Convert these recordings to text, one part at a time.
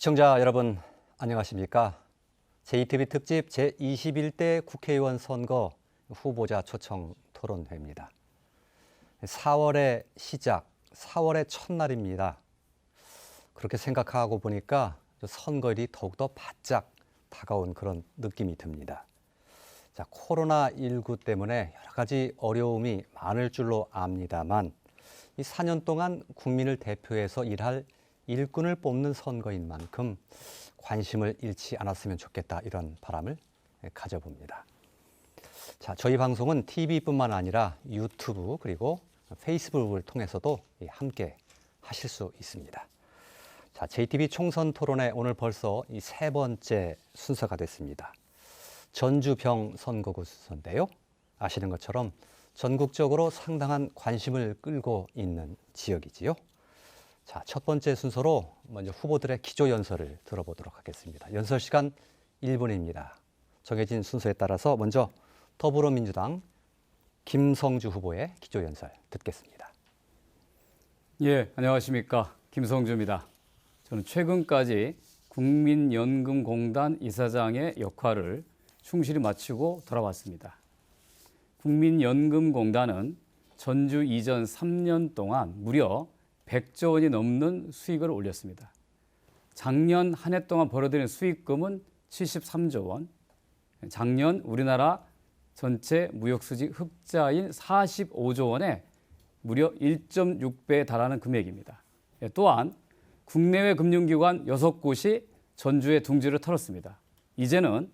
시청자 여러분 안녕하십니까? JTBC 특집 제21대 국회의원 선거 후보자 초청 토론회입니다. 4월의 시작, 4월의 첫날입니다. 그렇게 생각하고 보니까 선거일이 더욱더 바짝 다가온 그런 느낌이 듭니다. 자, 코로나19 때문에 여러 가지 어려움이 많을 줄로 압니다만 이 4년 동안 국민을 대표해서 일할 일꾼을 뽑는 선거인 만큼 관심을 잃지 않았으면 좋겠다, 이런 바람을 가져봅니다. 자, 저희 방송은 TV뿐만 아니라 유튜브 그리고 페이스북을 통해서도 함께 하실 수 있습니다. 자, JTBC 총선 토론회 오늘 벌써 이 세 번째 순서가 됐습니다. 전주병 선거구 순서인데요. 아시는 것처럼 전국적으로 상당한 관심을 끌고 있는 지역이지요. 자, 첫 번째 순서로 먼저 후보들의 기조 연설을 들어보도록 하겠습니다. 연설 시간 1분입니다. 정해진 순서에 따라서 먼저 더불어민주당 김성주 후보의 기조 연설 듣겠습니다. 예, 안녕하십니까. 김성주입니다. 저는 최근까지 국민연금공단 이사장의 역할을 충실히 마치고 돌아왔습니다. 국민연금공단은 전주 이전 3년 동안 무려 100조 원이 넘는 수익을 올렸습니다. 작년 한 해 동안 벌어들인 수익금은 73조 원, 작년 우리나라 전체 무역수지 흑자인 45조 원에 무려 1.6배에 달하는 금액입니다. 또한 국내외 금융기관 6곳이 전주에 둥지를 털었습니다. 이제는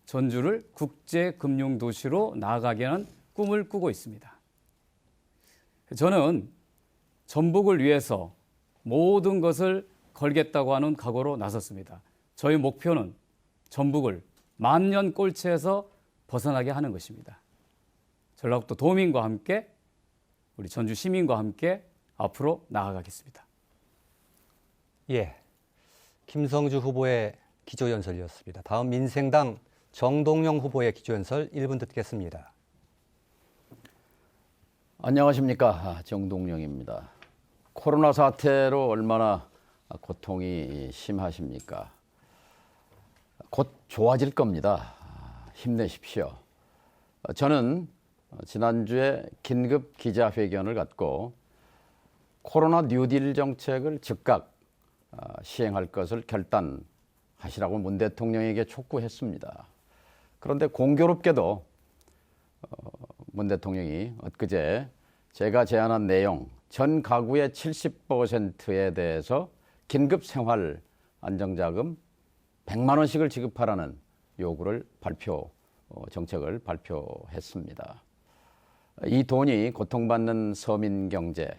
전주를 국제금융도시로 나아가게 하는 꿈을 꾸고 있습니다. 저는 전북을 위해서 모든 것을 걸겠다고 하는 각오로 나섰습니다. 저희 목표는 전북을 만년 꼴찌에서 벗어나게 하는 것입니다. 전라북도 도민과 함께, 우리 전주 시민과 함께 앞으로 나아가겠습니다. 예, 김성주 후보의 기조연설이었습니다. 다음 민생당 정동영 후보의 기조연설 1분 듣겠습니다. 안녕하십니까. 정동영입니다. 코로나 사태로 얼마나 고통이 심하십니까? 곧 좋아질 겁니다. 힘내십시오. 저는 지난주에 긴급 기자회견을 갖고 코로나 뉴딜 정책을 즉각 시행할 것을 결단하시라고 문 대통령에게 촉구했습니다. 그런데 공교롭게도 문 대통령이 엊그제 제가 제안한 내용 전 가구의 70%에 대해서 긴급 생활 안정자금 100만 원씩을 지급하라는 요구를 정책을 발표했습니다. 이 돈이 고통받는 서민 경제,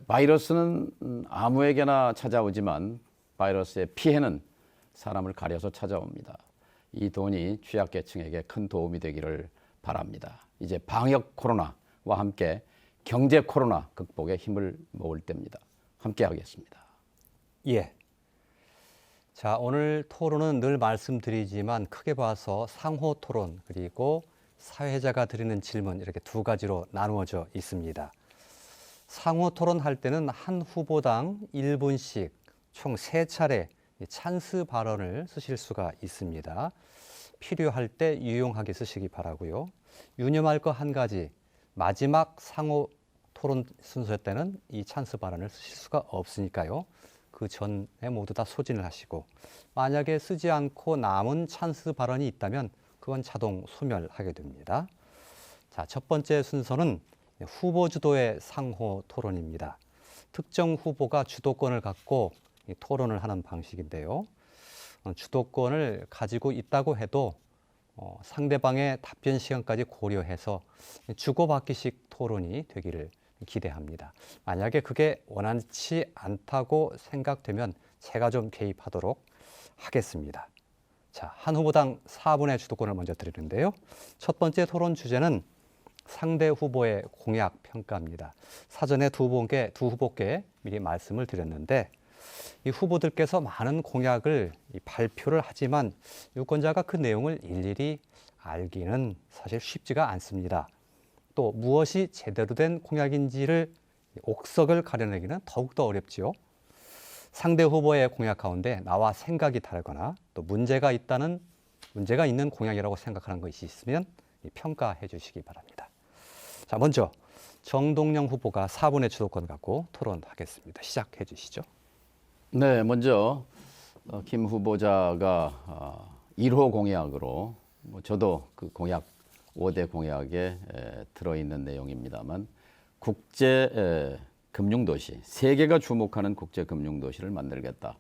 바이러스는 아무에게나 찾아오지만 바이러스의 피해는 사람을 가려서 찾아옵니다. 이 돈이 취약계층에게 큰 도움이 되기를 바랍니다. 이제 방역 코로나와 함께 경제 코로나 극복에 힘을 모을 때입니다. 함께 하겠습니다. 예. 자, 오늘 토론은 늘 말씀드리지만 크게 봐서 상호 토론 그리고 사회자가 드리는 질문 이렇게 두 가지로 나누어져 있습니다. 상호 토론할 때는 한 후보당 1분씩 총 3차례 찬스 발언을 쓰실 수가 있습니다. 필요할 때 유용하게 쓰시기 바라고요. 유념할 거 한 가지, 마지막 상호 토론 순서 때는 이 찬스 발언을 쓰실 수가 없으니까요. 그 전에 모두 다 소진을 하시고 만약에 쓰지 않고 남은 찬스 발언이 있다면 그건 자동 소멸하게 됩니다. 자, 첫 번째 순서는 후보 주도의 상호 토론입니다. 특정 후보가 주도권을 갖고 토론을 하는 방식인데요. 주도권을 가지고 있다고 해도 상대방의 답변 시간까지 고려해서 주고받기식 토론이 되기를 기대합니다. 만약에 그게 원하지 않다고 생각되면 제가 좀 개입하도록 하겠습니다. 자, 한 후보당 4분의 주도권을 먼저 드리는데요. 첫 번째 토론 주제는 상대 후보의 공약 평가입니다. 사전에 두 후보께 미리 말씀을 드렸는데 이 후보들께서 많은 공약을 발표를 하지만 유권자가 그 내용을 일일이 알기는 사실 쉽지가 않습니다. 또 무엇이 제대로 된 공약인지를 옥석을 가려내기는 더욱더 어렵지요. 상대 후보의 공약 가운데 나와 생각이 다르거나 또 문제가 있는 공약이라고 생각하는 것이 있으면 평가해 주시기 바랍니다. 자, 먼저 정동영 후보가 4분의 주도권 갖고 토론하겠습니다. 시작해 주시죠. 네, 먼저 김 후보자가 1호 공약으로 저도 그 공약 5대 공약에 들어있는 내용입니다만 국제 금융도시, 세계가 주목하는 국제 금융도시를 만들겠다.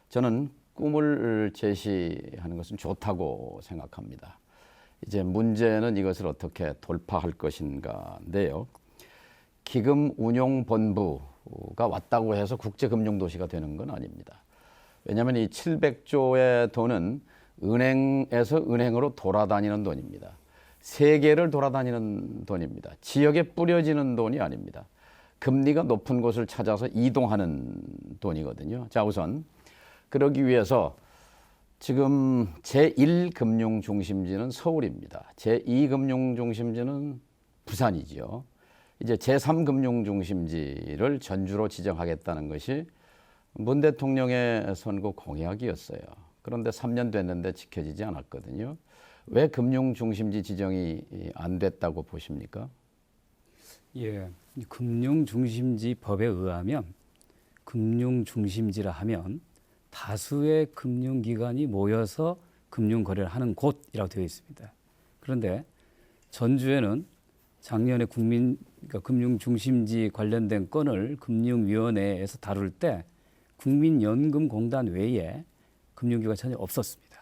저는 꿈을 제시하는 것은 좋다고 생각합니다. 이제 문제는 이것을 어떻게 돌파할 것인가인데요. 기금운용본부가 왔다고 해서 국제금융도시가 되는 건 아닙니다. 왜냐하면 이 700조의 돈은 은행에서 은행으로 돌아다니는 돈입니다. 세계를 돌아다니는 돈입니다. 지역에 뿌려지는 돈이 아닙니다. 금리가 높은 곳을 찾아서 이동하는 돈이거든요. 자, 우선 그러기 위해서 지금 제1금융중심지는 서울입니다. 제2금융중심지는 부산이지요. 이제 제3금융중심지를 전주로 지정하겠다는 것이 문 대통령의 선거 공약이었어요. 그런데 3년 됐는데 지켜지지 않았거든요. 왜 금융중심지 지정이 안 됐다고 보십니까? 예, 이 금융중심지 법에 의하면 금융중심지라 하면 다수의 금융기관이 모여서 금융거래를 하는 곳이라고 되어 있습니다. 그런데 전주에는 작년에 그러니까 금융중심지 관련된 건을 금융위원회에서 다룰 때 국민연금공단 외에 금융기관이 전혀 없었습니다.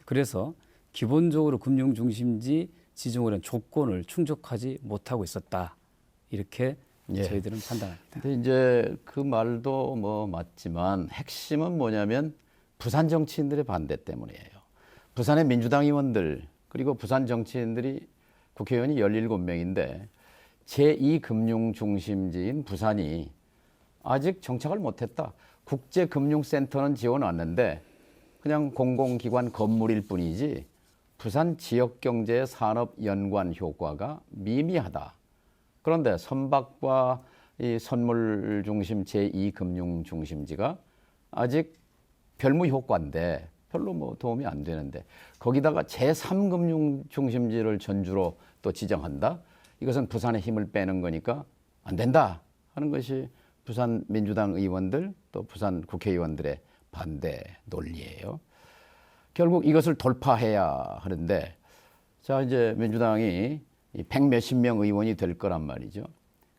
그래서 기본적으로 금융중심지 지정을 한 조건을 충족하지 못하고 있었다. 이렇게 저희들은 판단합니다. 근데 이제 그 말도 뭐 맞지만 핵심은 뭐냐면 부산 정치인들의 반대 때문이에요. 부산의 민주당 의원들 그리고 부산 정치인들이 국회의원이 17명인데 제2금융중심지인 부산이 아직 정착을 못했다. 국제금융센터는 지어놨는데 그냥 공공기관 건물일 뿐이지 부산 지역경제의 산업 연관 효과가 미미하다. 그런데 선박과 이 선물 중심 제2금융중심지가 아직 별무 효과인데 별로 뭐 도움이 안 되는데 거기다가 제3금융중심지를 전주로 또 지정한다. 이것은 부산의 힘을 빼는 거니까 안 된다 하는 것이 부산 민주당 의원들 또 부산 국회의원들의 반대 논리예요. 결국 이것을 돌파해야 하는데 자 이제 민주당이 100몇십 명 의원이 될 거란 말이죠.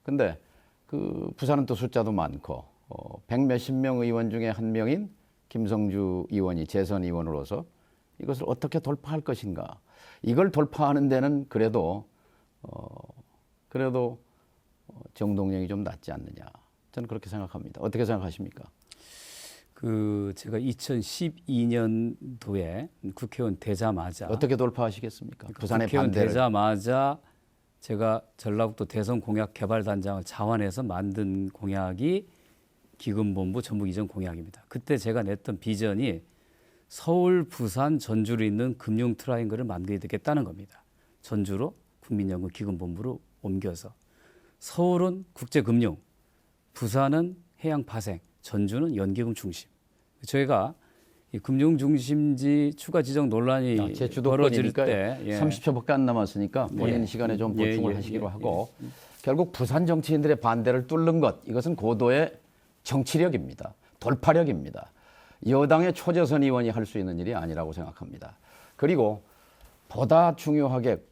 근데 그 부산은 또 숫자도 많고 100몇십 명 의원 중에 한 명인 김성주 의원이 재선 의원으로서 이것을 어떻게 돌파할 것인가. 이걸 돌파하는 데는 그래도 정동영이 좀 낫지 않느냐. 저는 그렇게 생각합니다. 어떻게 생각하십니까? 제가 2012년도에 국회의원 되자마자 어떻게 돌파하시겠습니까? 부산의 국회의원 반대를. 되자마자 제가 전라북도 대선 공약 개발단장을 자원해서 만든 공약이 기금본부 전북 이전 공약입니다. 그때 제가 냈던 비전이 서울, 부산, 전주로 있는 금융 트라이앵글을 만들게 되겠다는 겁니다. 전주로 국민연금 기금본부로 옮겨서 서울은 국제금융, 부산은 해양파생, 전주는 연기금 중심. 저희가 이 금융중심지 추가 지정 논란이 벌어질 때 30초밖에 안 남았으니까 본인 시간에 좀 보충을 하시기로 하고 결국 부산 정치인들의 반대를 뚫는 것 이것은 고도의 정치력입니다. 돌파력입니다. 여당의 초재선 의원이 할 수 있는 일이 아니라고 생각합니다. 그리고 보다 중요하게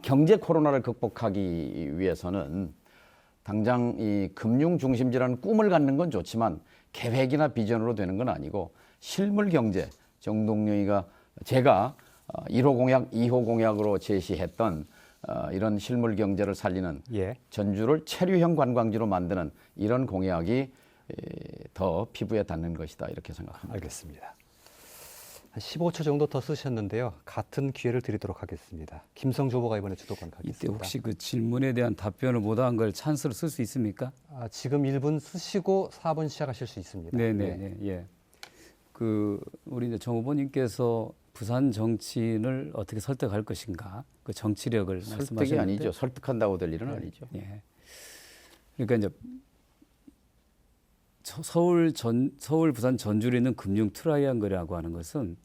경제 코로나를 극복하기 위해서는 당장 이 금융 중심지라는 꿈을 갖는 건 좋지만 계획이나 비전으로 되는 건 아니고 실물 경제 정동영이가 제가 1호 공약, 2호 공약으로 제시했던 이런 실물 경제를 살리는 전주를 체류형 관광지로 만드는 이런 공약이 더 피부에 닿는 것이다 이렇게 생각합니다. 알겠습니다. 한 15초 정도 더 쓰셨는데요. 같은 기회를 드리도록 하겠습니다. 김성주 후보가 이번에 주도권 가겠습니다. 이때 혹시 그 질문에 대한 답변을 못한 걸 찬스로 쓸 수 있습니까? 지금 1분 쓰시고 4분 시작하실 수 있습니다. 네네. 예. 우리 이제 정 후보님께서 부산 정치인을 어떻게 설득할 것인가, 그 정치력을 말씀하셨는데 설득이 아니죠. 설득한다고 될 일은 아니죠. 예. 그러니까 이제 서울, 부산, 전주를 있는 금융 트라이앵글이라고 하는 것은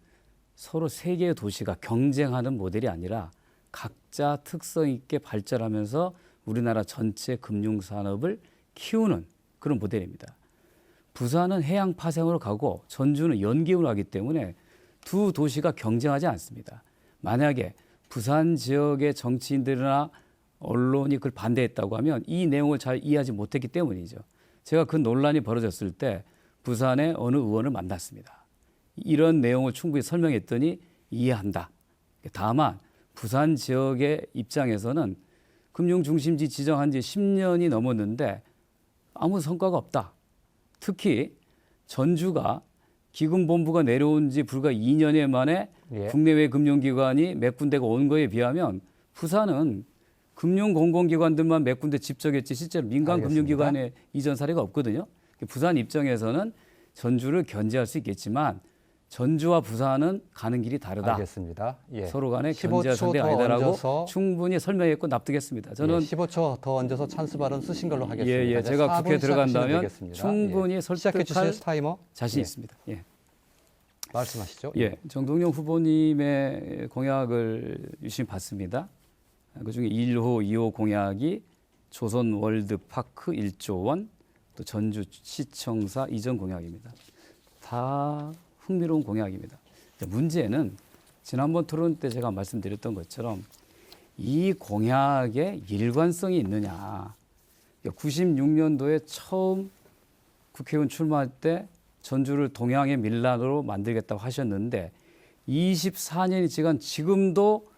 서로 세 개의 도시가 경쟁하는 모델이 아니라 각자 특성 있게 발전하면서 우리나라 전체 금융 산업을 키우는 그런 모델입니다. 부산은 해양 파생으로 가고 전주는 연기으로 가기 때문에 두 도시가 경쟁하지 않습니다. 만약에 부산 지역의 정치인들이나 언론이 그걸 반대했다고 하면 이 내용을 잘 이해하지 못했기 때문이죠. 제가 그 논란이 벌어졌을 때 부산의 어느 의원을 만났습니다. 이런 내용을 충분히 설명했더니 이해한다. 다만 부산 지역의 입장에서는 금융 중심지 지정한 지 10년이 넘었는데 아무 성과가 없다. 특히 전주가 기금본부가 내려온 지 불과 2년 만에 예. 국내외 금융기관이 몇 군데가 온 거에 비하면 부산은 금융공공기관들만 몇 군데 집적했지 실제로 민간 알겠습니다. 금융기관의 이전 사례가 없거든요. 부산 입장에서는 전주를 견제할 수 있겠지만 전주와 부산은 가는 길이 다르다. 알겠습니다. 예. 서로 간에 15초 견제할 상대가 더 아니다라고 얹어서 충분히 설명했고 납득했습니다. 저는 15초 더 얹어서 찬스 발언 쓰신 걸로 하겠습니다. 예, 이제 제가 4분 국회에 들어간다면 시작하시면 되겠습니다. 충분히 예. 시작해 설득할 주실 타이머 자신이 예. 있습니다. 예. 말씀하시죠. 예, 정동영 후보님의 공약을 유심히 봤습니다. 그중에 1호, 2호 공약이 조선 월드파크 1조 원, 또 전주시청사 이전 공약입니다. 다 흥미로운 공약입니다. 문제는 지난번 토론 때 제가 말씀드렸던 것처럼 이 공약에 일관성이 있느냐. 96년도에 처음 국회의원 출마할 때 전주를 동양의 밀란으로 만들겠다고 하셨는데 24년이 지난 지금도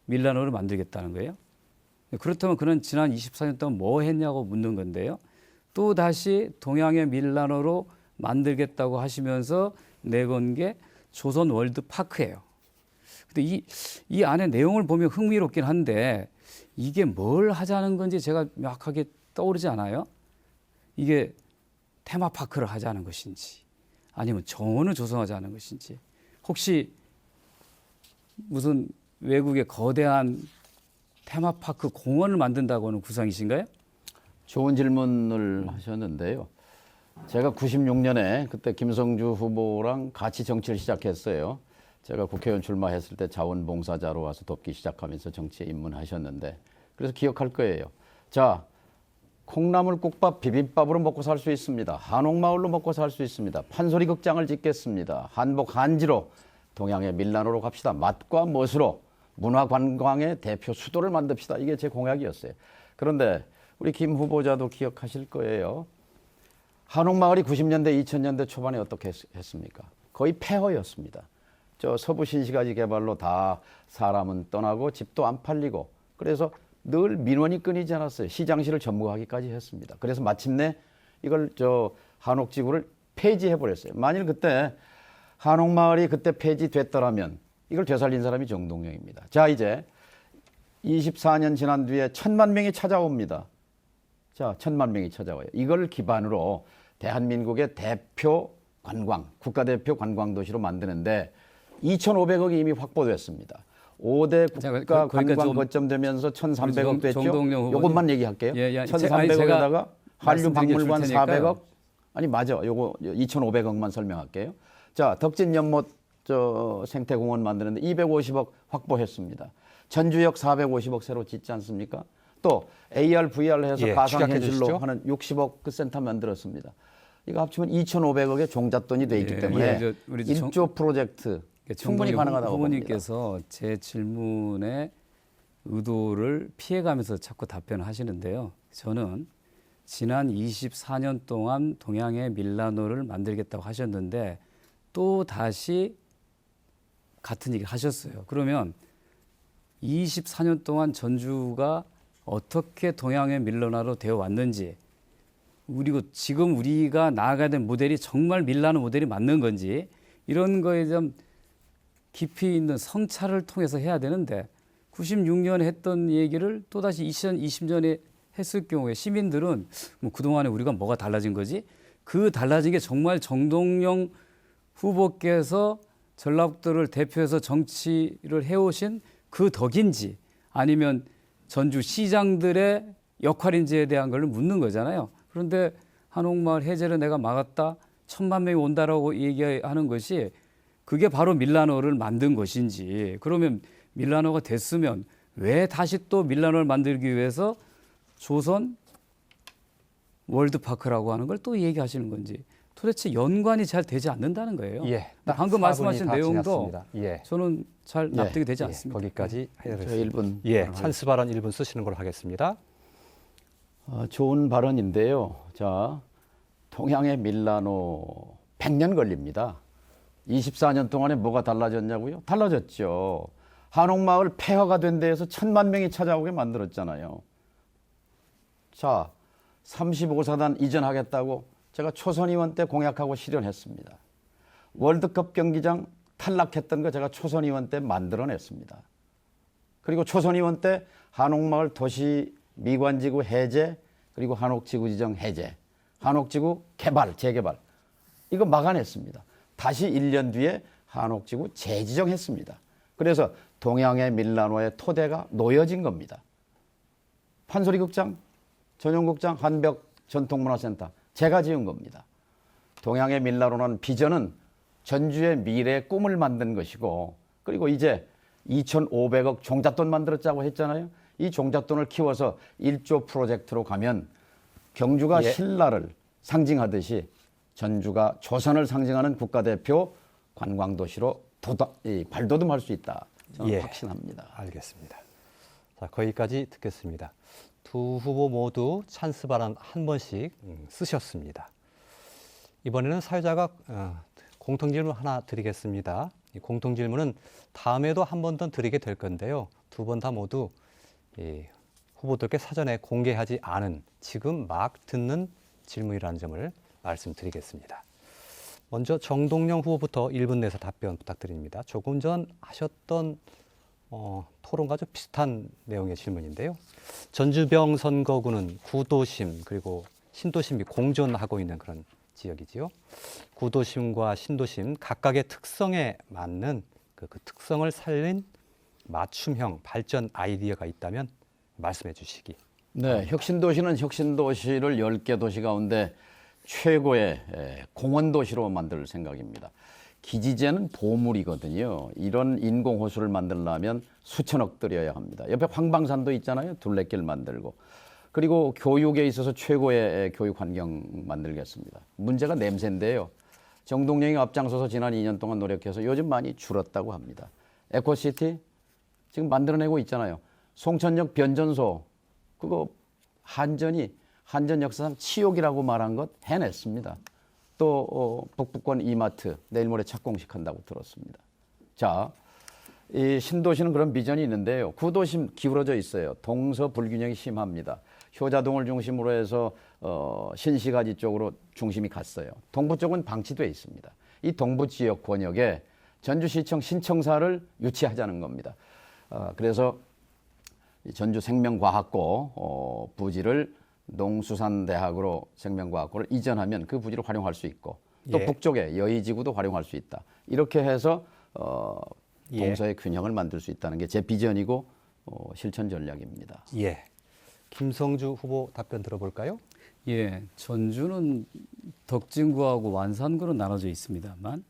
밀란으로 만들겠다는 거예요. 그렇다면 그는 지난 24년 동안 뭐 했냐고 묻는 건데요. 또 다시 동양의 밀란으로 만들겠다고 하시면서 내건 게 조선 월드파크예요. 근데 이 안에 내용을 보면 흥미롭긴 한데 이게 뭘 하자는 건지 제가 명확하게 떠오르지 않아요. 이게 테마파크를 하자는 것인지 아니면 정원을 조성하자는 것인지 혹시 무슨 외국의 거대한 테마파크 공원을 만든다고 하는 구상이신가요? 좋은 질문을 하셨는데요. 제가 96년에 그때 김성주 후보랑 같이 정치를 시작했어요. 제가 국회의원 출마했을 때 자원봉사자로 와서 돕기 시작하면서 정치에 입문하셨는데 그래서 기억할 거예요. 자, 콩나물국밥 비빔밥으로 먹고 살 수 있습니다. 한옥마을로 먹고 살 수 있습니다. 판소리 극장을 짓겠습니다. 한복 한지로 동양의 밀란으로 갑시다. 맛과 멋으로 문화관광의 대표 수도를 만듭시다. 이게 제 공약이었어요. 그런데 우리 김 후보자도 기억하실 거예요. 한옥마을이 90년대, 2000년대 초반에 어떻게 했습니까? 거의 폐허였습니다. 저 서부 신시가지 개발로 다 사람은 떠나고 집도 안 팔리고 그래서 늘 민원이 끊이지 않았어요. 시장실을 전무하기까지 했습니다. 그래서 마침내 이걸 한옥지구를 폐지해버렸어요. 만일 그때 한옥마을이 그때 폐지됐더라면 이걸 되살린 사람이 정동영입니다. 자, 이제 24년 지난 뒤에 1000만 명이 찾아옵니다. 자, 1000만 명이 찾아와요. 이걸 기반으로 대한민국의 대표 관광, 국가대표 관광도시로 만드는데 2,500억이 이미 확보됐습니다. 5대 국가 관광 거점되면서 1,300억 됐죠. 이것만 얘기할게요. 1,300억에다가 한류 박물관 400억. 아니 맞아. 요거 2,500억만 설명할게요. 자, 덕진 연못 생태공원 만드는데 250억 확보했습니다. 전주역 450억 새로 짓지 않습니까? 또 AR, VR 해서 가상현실로 하는 60억 그 센터 만들었습니다. 이거 합치면 2,500억의 종잣돈이 돼 있기 때문에 1조 프로젝트 충분히 가능하다고 후보님께서 봅니다. 제 질문의 의도를 피해가면서 자꾸 답변을 하시는데요. 저는 지난 24년 동안 동양의 밀라노를 만들겠다고 하셨는데 또 다시 같은 얘기를 하셨어요. 그러면 24년 동안 전주가 어떻게 동양의 밀라노로 되어 왔는지 그리고 지금 우리가 나아가야 될 모델이 정말 밀라노 모델이 맞는 건지 이런 거에 대한 깊이 있는 성찰을 통해서 해야 되는데 96년에 했던 얘기를 또다시 2020년에 했을 경우에 시민들은 뭐 그동안에 우리가 뭐가 달라진 거지? 그 달라진 게 정말 정동영 후보께서 전라북도를 대표해서 정치를 해오신 그 덕인지 아니면 전주 시장들의 역할인지에 대한 걸 묻는 거잖아요. 그런데 한옥마을 해제를 내가 막았다. 1,000만 명이 온다라고 얘기하는 것이 그게 바로 밀라노를 만든 것인지, 그러면 밀라노가 됐으면 왜 다시 또 밀라노를 만들기 위해서 조선 월드파크라고 하는 걸 또 얘기하시는 건지 도대체 연관이 잘 되지 않는다는 거예요. 예, 방금 말씀하신 내용도 예, 저는 잘 납득이 되지 예, 않습니다. 거기까지 저 해드리겠습니다. 1분. 예, 찬스 발언 1분 쓰시는 걸로 하겠습니다. 좋은 발언인데요. 자, 동양의 밀라노 100년 걸립니다. 24년 동안에 뭐가 달라졌냐고요? 달라졌죠. 한옥마을 폐허가 된 데에서 1,000만 명이 찾아오게 만들었잖아요. 자, 35사단 이전하겠다고 제가 초선 의원 때 공약하고 실현했습니다. 월드컵 경기장 탈락했던 거 제가 초선 의원 때 만들어냈습니다. 그리고 초선 의원 때 한옥마을 도시 미관지구 해제, 그리고 한옥지구 지정 해제, 한옥지구 개발, 재개발, 이거 막아냈습니다. 다시 1년 뒤에 한옥지구 재지정했습니다. 그래서 동양의 밀라노의 토대가 놓여진 겁니다. 판소리극장, 전용극장, 한벽 전통문화센터 제가 지은 겁니다. 동양의 밀라노라는 비전은 전주의 미래의 꿈을 만든 것이고, 그리고 이제 2,500억 종잣돈 만들었자고 했잖아요. 이 종잣돈을 키워서 1조 프로젝트로 가면 경주가 예. 신라를 상징하듯이 전주가 조선을 상징하는 국가대표 관광도시로 발돋움할 수 있다. 저는 예. 확신합니다. 알겠습니다. 자, 거기까지 듣겠습니다. 두 후보 모두 찬스 발언 한 번씩 쓰셨습니다. 이번에는 사회자가 공통 질문 하나 드리겠습니다. 이 공통 질문은 다음에도 한 번 더 드리게 될 건데요. 두 번 다 모두 후보들께 사전에 공개하지 않은 지금 막 듣는 질문이라는 점을 말씀드리겠습니다. 먼저 정동영 후보부터 1분 내에서 답변 부탁드립니다. 조금 전 하셨던 토론과 좀 비슷한 내용의 질문인데요. 전주병 선거구는 구도심 그리고 신도심이 공존하고 있는 그런 지역이지요. 구도심과 신도심 각각의 특성에 맞는 그 특성을 살린 맞춤형 발전 아이디어가 있다면 말씀해 주시기. 네, 혁신도시는 혁신도시를 10개 도시 가운데 최고의 공원도시로 만들 생각입니다. 기지재는 보물이거든요. 이런 인공호수를 만들려면 수천억 들여야 합니다. 옆에 황방산도 있잖아요. 둘레길 만들고. 그리고 교육에 있어서 최고의 교육 환경 만들겠습니다. 문제가 냄새인데요. 정동영이 앞장서서 지난 2년 동안 노력해서 요즘 많이 줄었다고 합니다. 에코시티 지금 만들어내고 있잖아요. 송천역 변전소, 그거 한전 역사상 치욕이라고 말한 것 해냈습니다. 또 북부권 이마트 내일 모레 착공식 한다고 들었습니다. 자, 이 신도시는 그런 비전이 있는데요. 구도심 기울어져 있어요. 동서 불균형이 심합니다. 효자동을 중심으로 해서 신시가지 쪽으로 중심이 갔어요. 동부 쪽은 방치돼 있습니다. 이 동부 지역 권역에 전주시청 신청사를 유치하자는 겁니다. 그래서 전주 생명과학고 부지를 농수산대학으로 생명과학고를 이전하면 그 부지를 활용할 수 있고 또 예. 북쪽에 여의지구도 활용할 수 있다. 이렇게 해서 예. 동서의 균형을 만들 수 있다는 게 제 비전이고 실천 전략입니다. 예. 김성주 후보 답변 들어볼까요? 예, 전주는 덕진구하고 완산구로 나눠져 있습니다만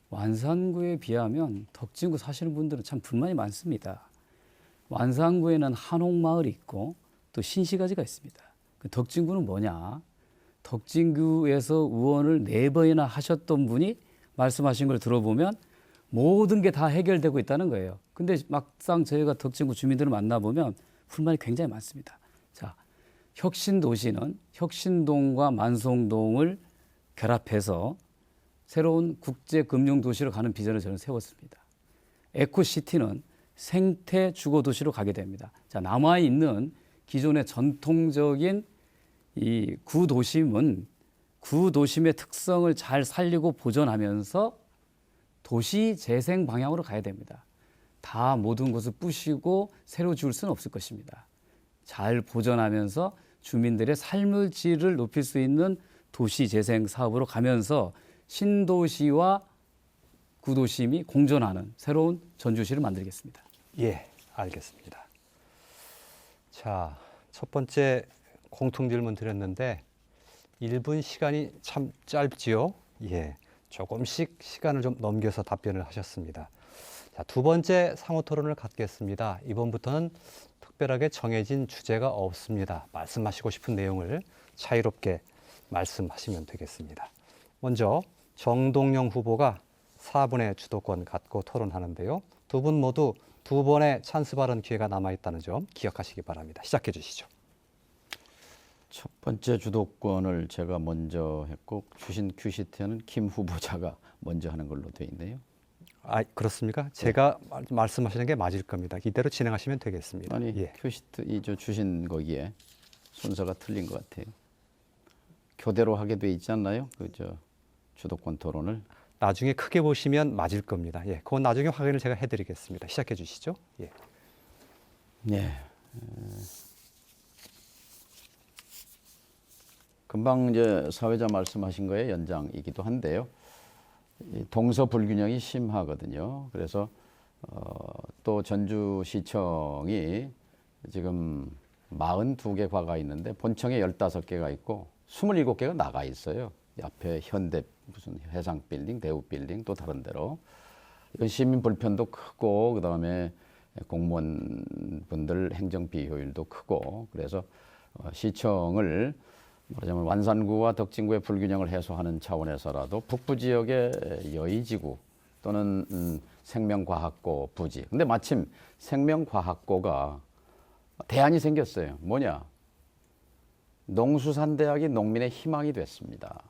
완산구에 비하면 덕진구 사시는 분들은 참 불만이 많습니다. 완산구에는 한옥마을이 있고 또 신시가지가 있습니다. 그 덕진구는 뭐냐? 덕진구에서 의원을 4번이나 하셨던 분이 말씀하신 걸 들어보면 모든 게 다 해결되고 있다는 거예요. 근데 막상 저희가 덕진구 주민들을 만나보면 불만이 굉장히 많습니다. 자, 혁신도시는 혁신동과 만송동을 결합해서 새로운 국제금융도시로 가는 비전을 저는 세웠습니다. 에코시티는 생태 주거도시로 가게 됩니다. 자, 남아있는 기존의 전통적인 이 구도심은 구도심의 특성을 잘 살리고 보존하면서 도시 재생 방향으로 가야 됩니다. 다 모든 것을 부시고 새로 지을 수는 없을 것입니다. 잘 보존하면서 주민들의 삶의 질을 높일 수 있는 도시 재생 사업으로 가면서 신도시와 구도심이 공존하는 새로운 전주시를 만들겠습니다. 예, 알겠습니다. 자, 첫 번째 공통 질문 드렸는데 1분 시간이 참 짧지요. 예, 조금씩 시간을 좀 넘겨서 답변을 하셨습니다. 자, 두 번째 상호 토론을 갖겠습니다. 이번부터는 특별하게 정해진 주제가 없습니다. 말씀하시고 싶은 내용을 자유롭게 말씀하시면 되겠습니다. 먼저 정동영 후보가 4분의 주도권 갖고 토론하는데요. 두 분 모두 2번의 찬스 발언 기회가 남아있다는 점 기억하시기 바랍니다. 시작해 주시죠. 첫 번째 주도권을 제가 먼저 했고 주신 큐시트는 김 후보자가 먼저 하는 걸로 돼 있네요. 아, 그렇습니까? 제가 말씀하시는 게 맞을 겁니다. 이대로 진행하시면 되겠습니다. 아니 예. 큐시트 이저 주신 거기에 순서가 틀린 것 같아요. 교대로 하게 돼 있지 않나요? 그저 주도권 토론을. 나중에 크게 보시면 맞을 겁니다. 예, 그건 나중에 확인을 제가 해드리겠습니다. 시작해 주시죠. 예. 네. 금방 이제 사회자 말씀하신 거에 연장이기도 한데요. 이 동서 불균형이 심하거든요. 그래서 또 전주시청이 지금 42개 과가 있는데 본청에 15개가 있고 27개가 나가 있어요. 앞에 현대 무슨 해상 빌딩, 대우 빌딩 또 다른 데로. 이건 시민 불편도 크고 그다음에 공무원분들 행정 비효율도 크고 그래서 시청을 말하자면 완산구와 덕진구의 불균형을 해소하는 차원에서라도 북부 지역의 여의지구 또는 생명과학고 부지. 근데 마침 생명과학고가 대안이 생겼어요. 뭐냐? 농수산대학이 농민의 희망이 됐습니다.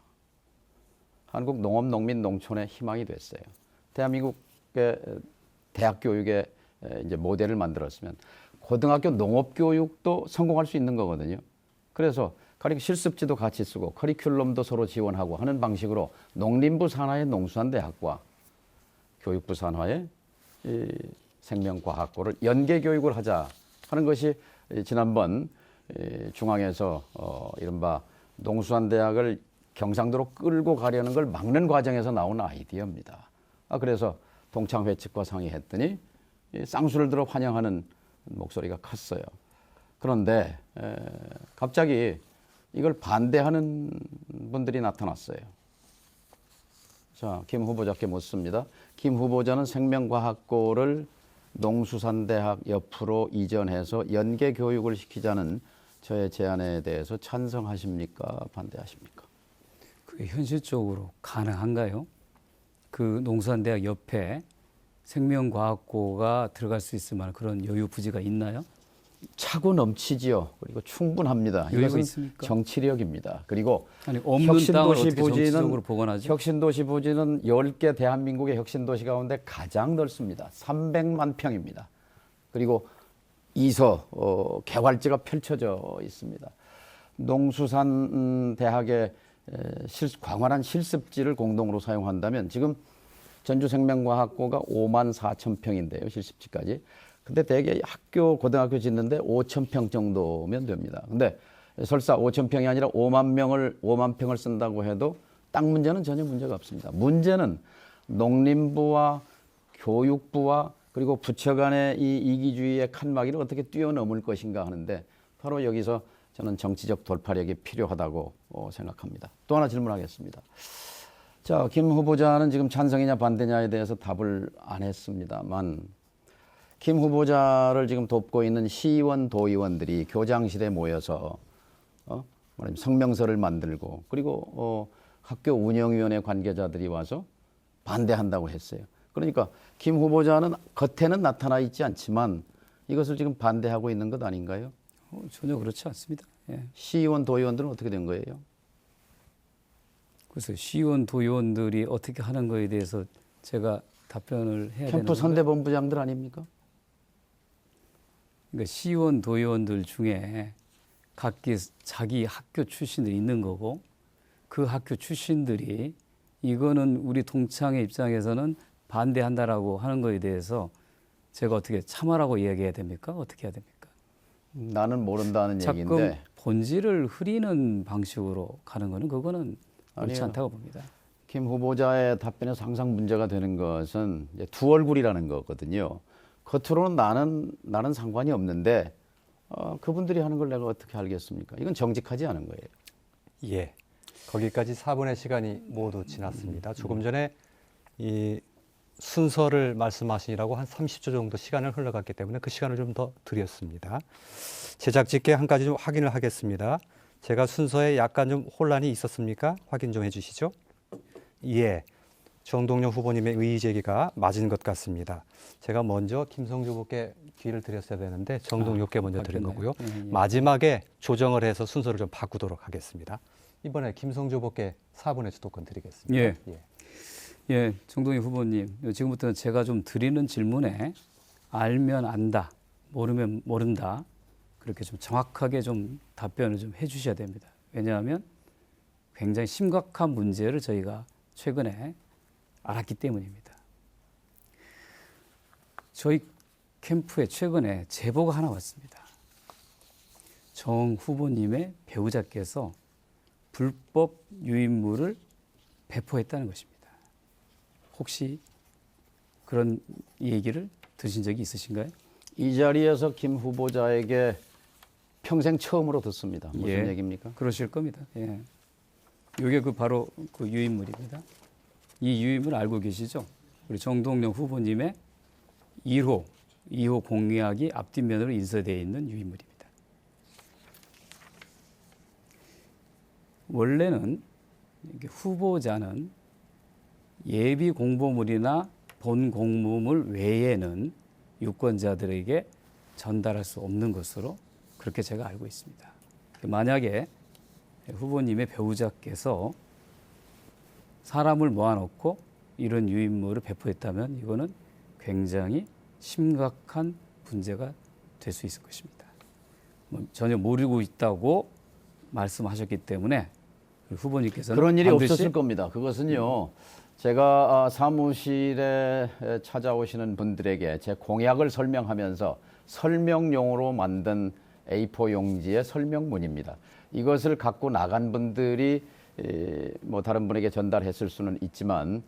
한국 농업, 농민, 농촌의 희망이 됐어요. 대한민국의 대학 교육의 이제 모델을 만들었으면 고등학교 농업 교육도 성공할 수 있는 거거든요. 그래서 실습지도 같이 쓰고 커리큘럼도 서로 지원하고 하는 방식으로 농림부 산하의 농수산대학과 교육부 산하의 이 생명과학고를 연계 교육을 하자 하는 것이 지난번 중앙에서 이른바 농수산대학을 경상도로 끌고 가려는 걸 막는 과정에서 나온 아이디어입니다. 그래서 동창회 측과 상의했더니 쌍수를 들어 환영하는 목소리가 컸어요. 그런데 갑자기 이걸 반대하는 분들이 나타났어요. 자, 김 후보자께 묻습니다. 김 후보자는 생명과학고를 농수산대학 옆으로 이전해서 연계 교육을 시키자는 저의 제안에 대해서 찬성하십니까? 반대하십니까? 그게 현실적으로 가능한가요? 그 농수산대학 옆에 생명과학고가 들어갈 수 있을 만한 그런 여유 부지가 있나요? 차고 넘치지요. 그리고 충분합니다. 여유가 이것은 있습니까? 정치력입니다. 그리고 아니 없는 땅을 어떻게 정치적으로 복원하죠? 혁신도시 부지는 10개 대한민국의 혁신도시 가운데 가장 넓습니다. 300만 평입니다. 그리고 이서 개발지가 펼쳐져 있습니다. 농수산 대학의 광활한 실습지를 공동으로 사용한다면 지금 전주생명과학고가 5만 4천 평인데요. 실습지까지. 근데 대개 학교, 고등학교 짓는데 5천 평 정도면 됩니다. 근데 설사 5천 평이 아니라 5만 평을 쓴다고 해도 땅 문제는 전혀 문제가 없습니다. 문제는 농림부와 교육부와 그리고 부처 간의 이 이기주의의 칸막이를 어떻게 뛰어넘을 것인가 하는데 바로 여기서 저는 정치적 돌파력이 필요하다고 생각합니다. 또 하나 질문하겠습니다. 자, 김 후보자는 지금 찬성이냐 반대냐에 대해서 답을 안 했습니다만 김 후보자를 지금 돕고 있는 시의원, 도의원들이 교장실에 모여서 말하자면 성명서를 만들고 그리고 학교 운영위원회 관계자들이 와서 반대한다고 했어요. 그러니까 김 후보자는 겉에는 나타나 있지 않지만 이것을 지금 반대하고 있는 것 아닌가요? 전혀 그렇지 않습니다. 예. 시의원, 도의원들은 어떻게 된 거예요? 그래서 시의원, 도의원들이 어떻게 하는 거에 대해서 제가 답변을 해야 되는 캠프 선대본부장들 아닙니까? 그러니까 시의원, 도의원들 중에 각기 자기 학교 출신들이 있는 거고 그 학교 출신들이 이거는 우리 동창회 입장에서는 반대한다라고 하는 거에 대해서 제가 어떻게 참아라고 이야기해야 됩니까? 어떻게 해야 됩니까? 나는 모른다는 자꾸 얘기인데 본질을 흐리는 방식으로 가는 거는 그거는 옳지 아니에요. 않다고 봅니다. 김 후보자의 답변에서 항상 문제가 되는 것은 이제 두 얼굴이라는 거거든요. 겉으로는 나는 상관이 없는데 그분들이 하는 걸 내가 어떻게 알겠습니까? 이건 정직하지 않은 거예요. 예. 거기까지 4분의 시간이 모두 지났습니다. 조금 전에 이 순서를 말씀하시라고 한 30초 정도 시간을 흘러갔기 때문에 그 시간을 좀 더 드렸습니다. 제작진께 한 가지 좀 확인을 하겠습니다. 제가 순서에 약간 좀 혼란이 있었습니까? 확인 좀 해주시죠. 예, 정동영 후보님의 의의 제기가 맞은 것 같습니다. 제가 먼저 김성주 후보께 기회를 드렸어야 되는데 정동영 후보께 먼저 드린 거고요. 마지막에 조정을 해서 순서를 좀 바꾸도록 하겠습니다. 이번에 김성주 후보께 4분의 주도권 드리겠습니다. 예. 예, 정동영 후보님, 지금부터는 제가 좀 드리는 질문에 알면 안다, 모르면 모른다, 그렇게 좀 정확하게 좀 답변을 좀 해주셔야 됩니다. 왜냐하면 굉장히 심각한 문제를 저희가 최근에 알았기 때문입니다. 저희 캠프에 최근에 제보가 하나 왔습니다. 정 후보님의 배우자께서 불법 유인물을 배포했다는 것입니다. 혹시 그런 얘기를 들으신 적이 있으신가요? 이 자리에서 김 후보자에게 평생 처음으로 듣습니다. 무슨 예, 얘기입니까? 그러실 겁니다. 예. 이게 바로 그 유인물입니다. 이 유인물 알고 계시죠? 우리 정동영 후보님의 2호 공약이 앞뒷면으로 인쇄되어 있는 유인물입니다. 원래는 이게 후보자는 예비 공보물이나 본 공무물 외에는 유권자들에게 전달할 수 없는 것으로 그렇게 제가 알고 있습니다. 만약에 후보님의 배우자께서 사람을 모아놓고 이런 유인물을 배포했다면 이거는 굉장히 심각한 문제가 될 수 있을 것입니다. 전혀 모르고 있다고 말씀하셨기 때문에 후보님께서는 그런 일이 반드시 없었을 겁니다. 그것은요. 제가 사무실에 찾아오시는 분들에게 제 공약을 설명하면서 설명용으로 만든 A4 용지의 설명문입니다. 이것을 갖고 나간 분들이 뭐 다른 분에게 전달했을 수는 있지만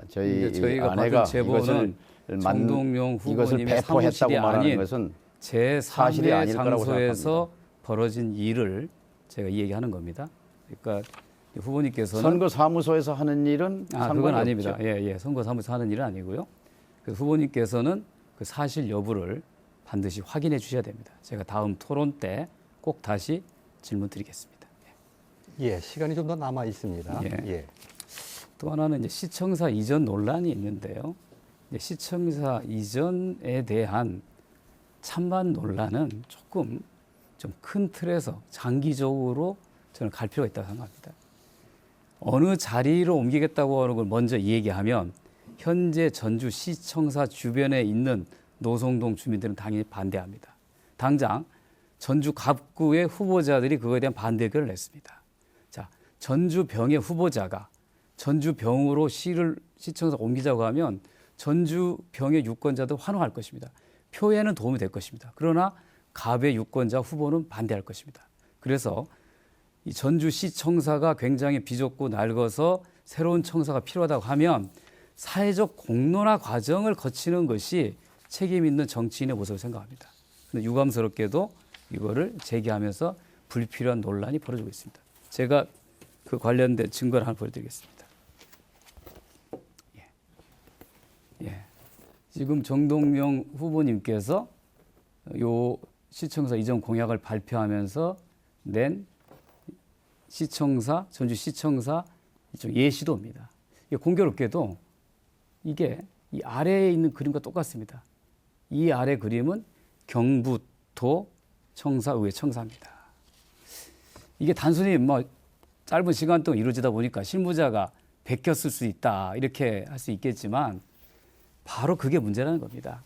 저희가 아내가 받은 제보는 정동영 이것을 후보님의 배포했다고 사무실이 말하는 아닌 것은 제3의 사실이 아닐 거라고 장소에서 벌어진 일을 제가 이 얘기하는 겁니다. 그러니까 후보님께서는 선거 사무소에서 하는 일은 상관이 그건 없죠. 아닙니다. 예, 선거 사무소 하는 일은 아니고요. 그래서 후보님께서는 그 사실 여부를 반드시 확인해 주셔야 됩니다. 제가 다음 토론 때 꼭 다시 질문 드리겠습니다. 예, 시간이 좀 더 남아 있습니다. 예. 또 하나는 이제 시청사 이전 논란이 있는데요. 이제 시청사 이전에 대한 찬반 논란은 조금 좀 큰 틀에서 장기적으로 저는 갈 필요가 있다고 생각합니다. 어느 자리로 옮기겠다고 하는 걸 먼저 얘기하면 현재 전주 시청사 주변에 있는 노송동 주민들은 당연히 반대합니다. 당장 전주 갑구의 후보자들이 그거에 대한 반대 의견을 냈습니다. 자, 전주병의 후보자가 전주병으로 시청사 옮기자고 하면 전주병의 유권자도 환호할 것입니다. 표에는 도움이 될 것입니다. 그러나 갑의 유권자 후보는 반대할 것입니다. 그래서 이 전주시청사가 굉장히 비좁고 낡아서 새로운 청사가 필요하다고 하면 사회적 공론화 과정을 거치는 것이 책임 있는 정치인의 모습을 생각합니다. 그런데 유감스럽게도 이거를 제기하면서 불필요한 논란이 벌어지고 있습니다. 제가 그 관련된 증거를 하나 보여드리겠습니다. 예. 지금 정동영 후보님께서 요 시청사 이전 공약을 발표하면서 낸 시청사, 전주시청사 이쪽 예시도입니다. 이게 공교롭게도 이게 이 아래에 있는 그림과 똑같습니다. 이 아래 그림은 경부도 청사의회 청사입니다. 이게 단순히 뭐 짧은 시간 동안 이루어지다 보니까 실무자가 베꼈을 수 있다 이렇게 할 수 있겠지만 바로 그게 문제라는 겁니다.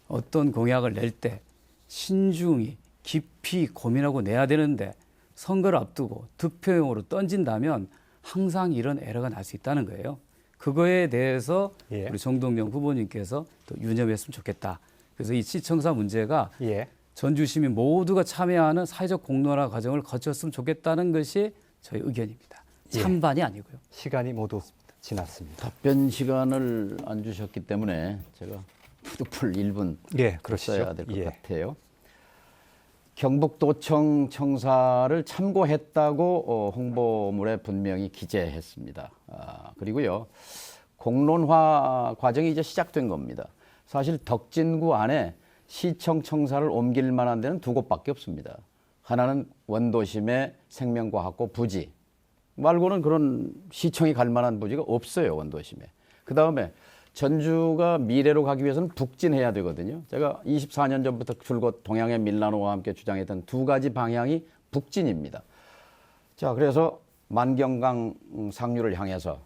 어떤 공약을 낼 때 신중히 깊이 고민하고 내야 되는데 선거를 앞두고 득표용으로 던진다면 항상 이런 에러가 날 수 있다는 거예요. 그거에 대해서 우리 정동영 후보님께서 또 유념했으면 좋겠다. 그래서 이 시청사 문제가 전주 시민 모두가 참여하는 사회적 공론화 과정을 거쳤으면 좋겠다는 것이 저희 의견입니다. 찬반이 아니고요. 시간이 모두 지났습니다. 답변 시간을 안 주셨기 때문에 제가 푸드풀 1분 그러시죠. 써야 될 것 같아요. 경북도청 청사를 참고했다고 홍보물에 분명히 기재했습니다. 그리고요, 공론화 과정이 이제 시작된 겁니다. 사실 덕진구 안에 시청 청사를 옮길 만한 데는 두 곳밖에 없습니다. 하나는 원도심의 생명과학고 부지 말고는 그런 시청이 갈 만한 부지가 없어요, 원도심에. 그 다음에 전주가 미래로 가기 위해서는 북진해야 되거든요. 제가 24년 전부터 줄곧 동양의 밀라노와 함께 주장했던 두 가지 방향이 북진입니다. 자, 그래서 만경강 상류를 향해서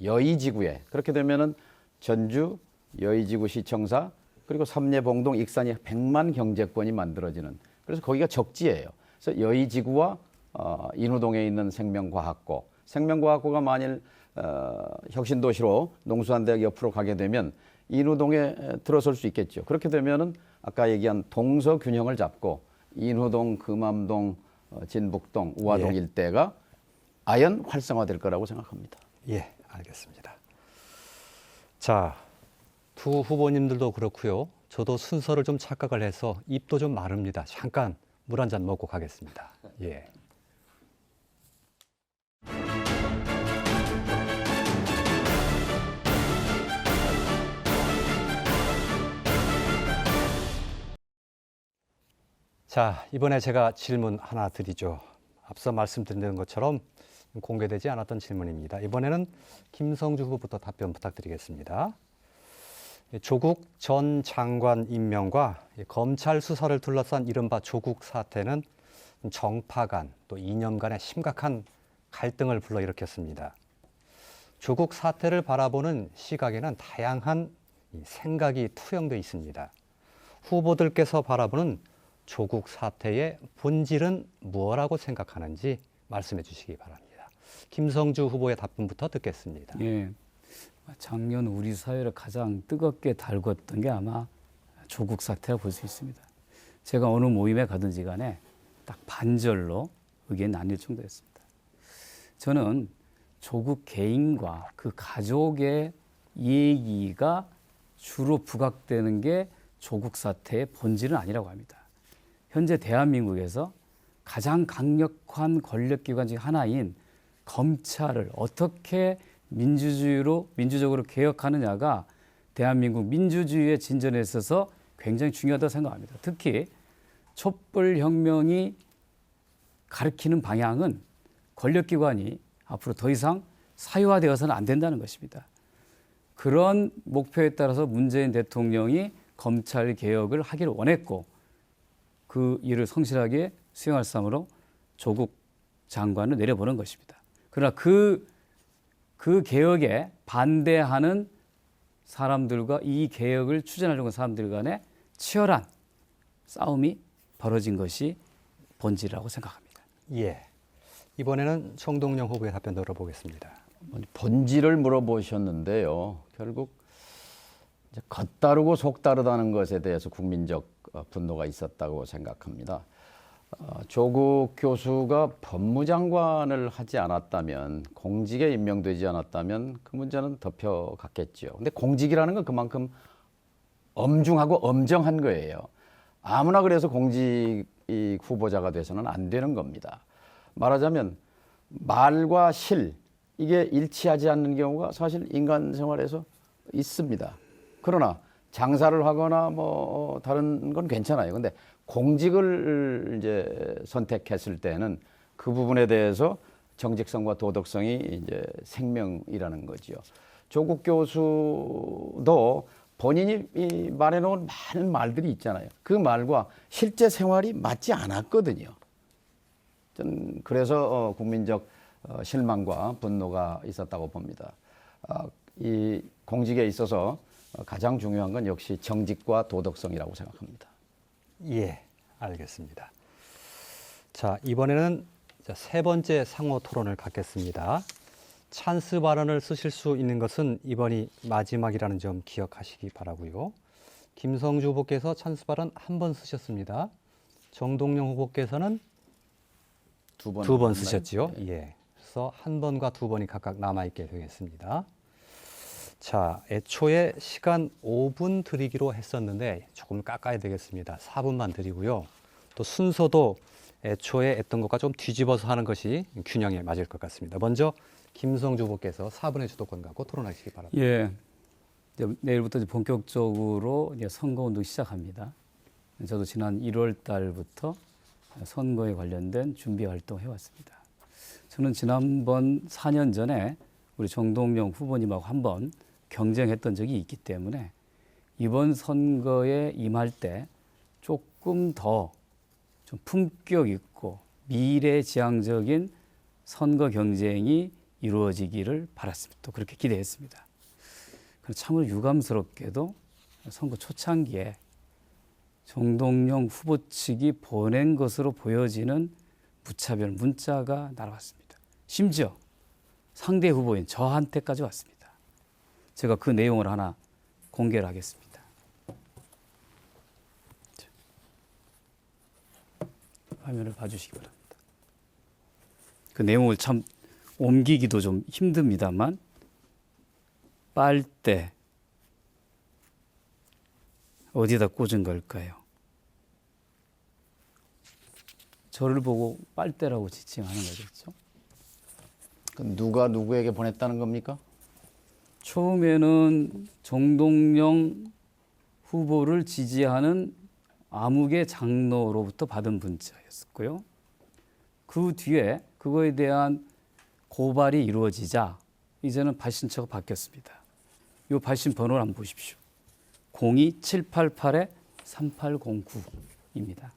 여의지구에, 그렇게 되면은 전주, 여의지구 시청사, 그리고 삼례봉동, 익산이 100만 경제권이 만들어지는, 그래서 거기가 적지예요. 그래서 여의지구와 인후동에 있는 생명과학고, 생명과학고가 만일 혁신도시로 농수산대학 옆으로 가게 되면 인후동에 들어설 수 있겠죠. 그렇게 되면은 아까 얘기한 동서균형을 잡고 인후동, 금암동, 진북동, 우화동 예. 일대가 아연 활성화될 거라고 생각합니다. 예, 알겠습니다. 자, 두 후보님들도 그렇고요. 저도 순서를 좀 착각을 해서 입도 좀 마릅니다. 잠깐 물 한 잔 먹고 가겠습니다. 예. 자, 이번에 제가 질문 하나 드리죠. 앞서 말씀드린 것처럼 공개되지 않았던 질문입니다. 이번에는 김성주 후보부터 답변 부탁드리겠습니다. 조국 전 장관 임명과 검찰 수사를 둘러싼 이른바 조국 사태는 정파 간 또 이념 간의 심각한 갈등을 불러일으켰습니다. 조국 사태를 바라보는 시각에는 다양한 생각이 투영되어 있습니다. 후보들께서 바라보는 조국 사태의 본질은 무엇이라고 생각하는지 말씀해 주시기 바랍니다. 김성주 후보의 답변부터 듣겠습니다. 예, 작년 우리 사회를 가장 뜨겁게 달궜던 게 아마 조국 사태라고 볼 수 있습니다. 제가 어느 모임에 가든지 간에 딱 반절로 의견이 나뉠 정도였습니다. 저는 조국 개인과 그 가족의 얘기가 주로 부각되는 게 조국 사태의 본질은 아니라고 합니다. 현재 대한민국에서 가장 강력한 권력기관 중 하나인 검찰을 어떻게 민주적으로 개혁하느냐가 대한민국 민주주의의 진전에 있어서 굉장히 중요하다고 생각합니다. 특히 촛불혁명이 가리키는 방향은 권력기관이 앞으로 더 이상 사유화되어서는 안 된다는 것입니다. 그런 목표에 따라서 문재인 대통령이 검찰 개혁을 하기를 원했고 그 일을 성실하게 수행할 상으로 조국 장관을 내려보는 것입니다. 그러나 그 개혁에 반대하는 사람들과 이 개혁을 추진하려고 하는 사람들 간에 치열한 싸움이 벌어진 것이 본질이라고 생각합니다. 예. 이번에는 정동영 후보의 답변 들어보겠습니다. 본질을 물어보셨는데요. 결국 이제 겉다르고 속다르다는 것에 대해서 국민적 분노가 있었다고 생각합니다. 조국 교수가 법무장관을 하지 않았다면, 공직에 임명되지 않았다면 그 문제는 덮여갔겠죠. 근데 공직이라는 건 그만큼 엄중하고 엄정한 거예요. 아무나 그래서 공직 후보자가 돼서는 안 되는 겁니다. 말하자면 말과 실, 이게 일치하지 않는 경우가 사실 인간 생활에서 있습니다. 그러나 장사를 하거나 뭐 다른 건 괜찮아요. 근데 공직을 이제 선택했을 때는 그 부분에 대해서 정직성과 도덕성이 이제 생명이라는 거죠. 조국 교수도 본인이 말해놓은 많은 말들이 있잖아요. 그 말과 실제 생활이 맞지 않았거든요. 저는 그래서 국민적 실망과 분노가 있었다고 봅니다. 이 공직에 있어서 가장 중요한 건 역시 정직과 도덕성이라고 생각합니다. 예, 알겠습니다. 자, 이번에는 세 번째 상호 토론을 갖겠습니다. 찬스 발언을 쓰실 수 있는 것은 이번이 마지막이라는 점 기억하시기 바라고요. 김성주 후보께서 찬스 발언 한 번 쓰셨습니다. 정동영 후보께서는 두 번 쓰셨죠. 예. 그래서 한 번과 두 번이 각각 남아있게 되겠습니다. 자, 애초에 시간 5분 드리기로 했었는데 조금 깎아야 되겠습니다. 4분만 드리고요. 또 순서도 애초에 했던 것과 좀 뒤집어서 하는 것이 균형에 맞을 것 같습니다. 먼저 김성주 후보께서 4분의 주도권 갖고 토론하시기 바랍니다. 예, 이제 내일부터 이제 본격적으로 이제 선거운동 시작합니다. 저도 지난 1월 달부터 선거에 관련된 준비 활동 해왔습니다. 저는 지난번 4년 전에 우리 정동영 후보님하고 한번 경쟁했던 적이 있기 때문에 이번 선거에 임할 때 조금 더 좀 품격 있고 미래지향적인 선거 경쟁이 이루어지기를 바랐습니다. 또 그렇게 기대했습니다. 참으로 유감스럽게도 선거 초창기에 정동영 후보 측이 보낸 것으로 보여지는 무차별 문자가 날아왔습니다. 심지어 상대 후보인 저한테까지 왔습니다. 제가 그 내용을 하나 공개를 하겠습니다. 화면을 봐주시기 바랍니다. 그 내용을 참 옮기기도 좀 힘듭니다만, 빨대 어디다 꽂은 걸까요? 저를 보고 빨대라고 지칭하는 거겠죠. 누가 누구에게 보냈다는 겁니까? 처음에는 정동영 후보를 지지하는 암흑의 장로로부터 받은 문자였었고요. 그 뒤에 그거에 대한 고발이 이루어지자 이제는 발신처가 바뀌었습니다. 이 발신 번호를 한번 보십시오. 02788-3809입니다.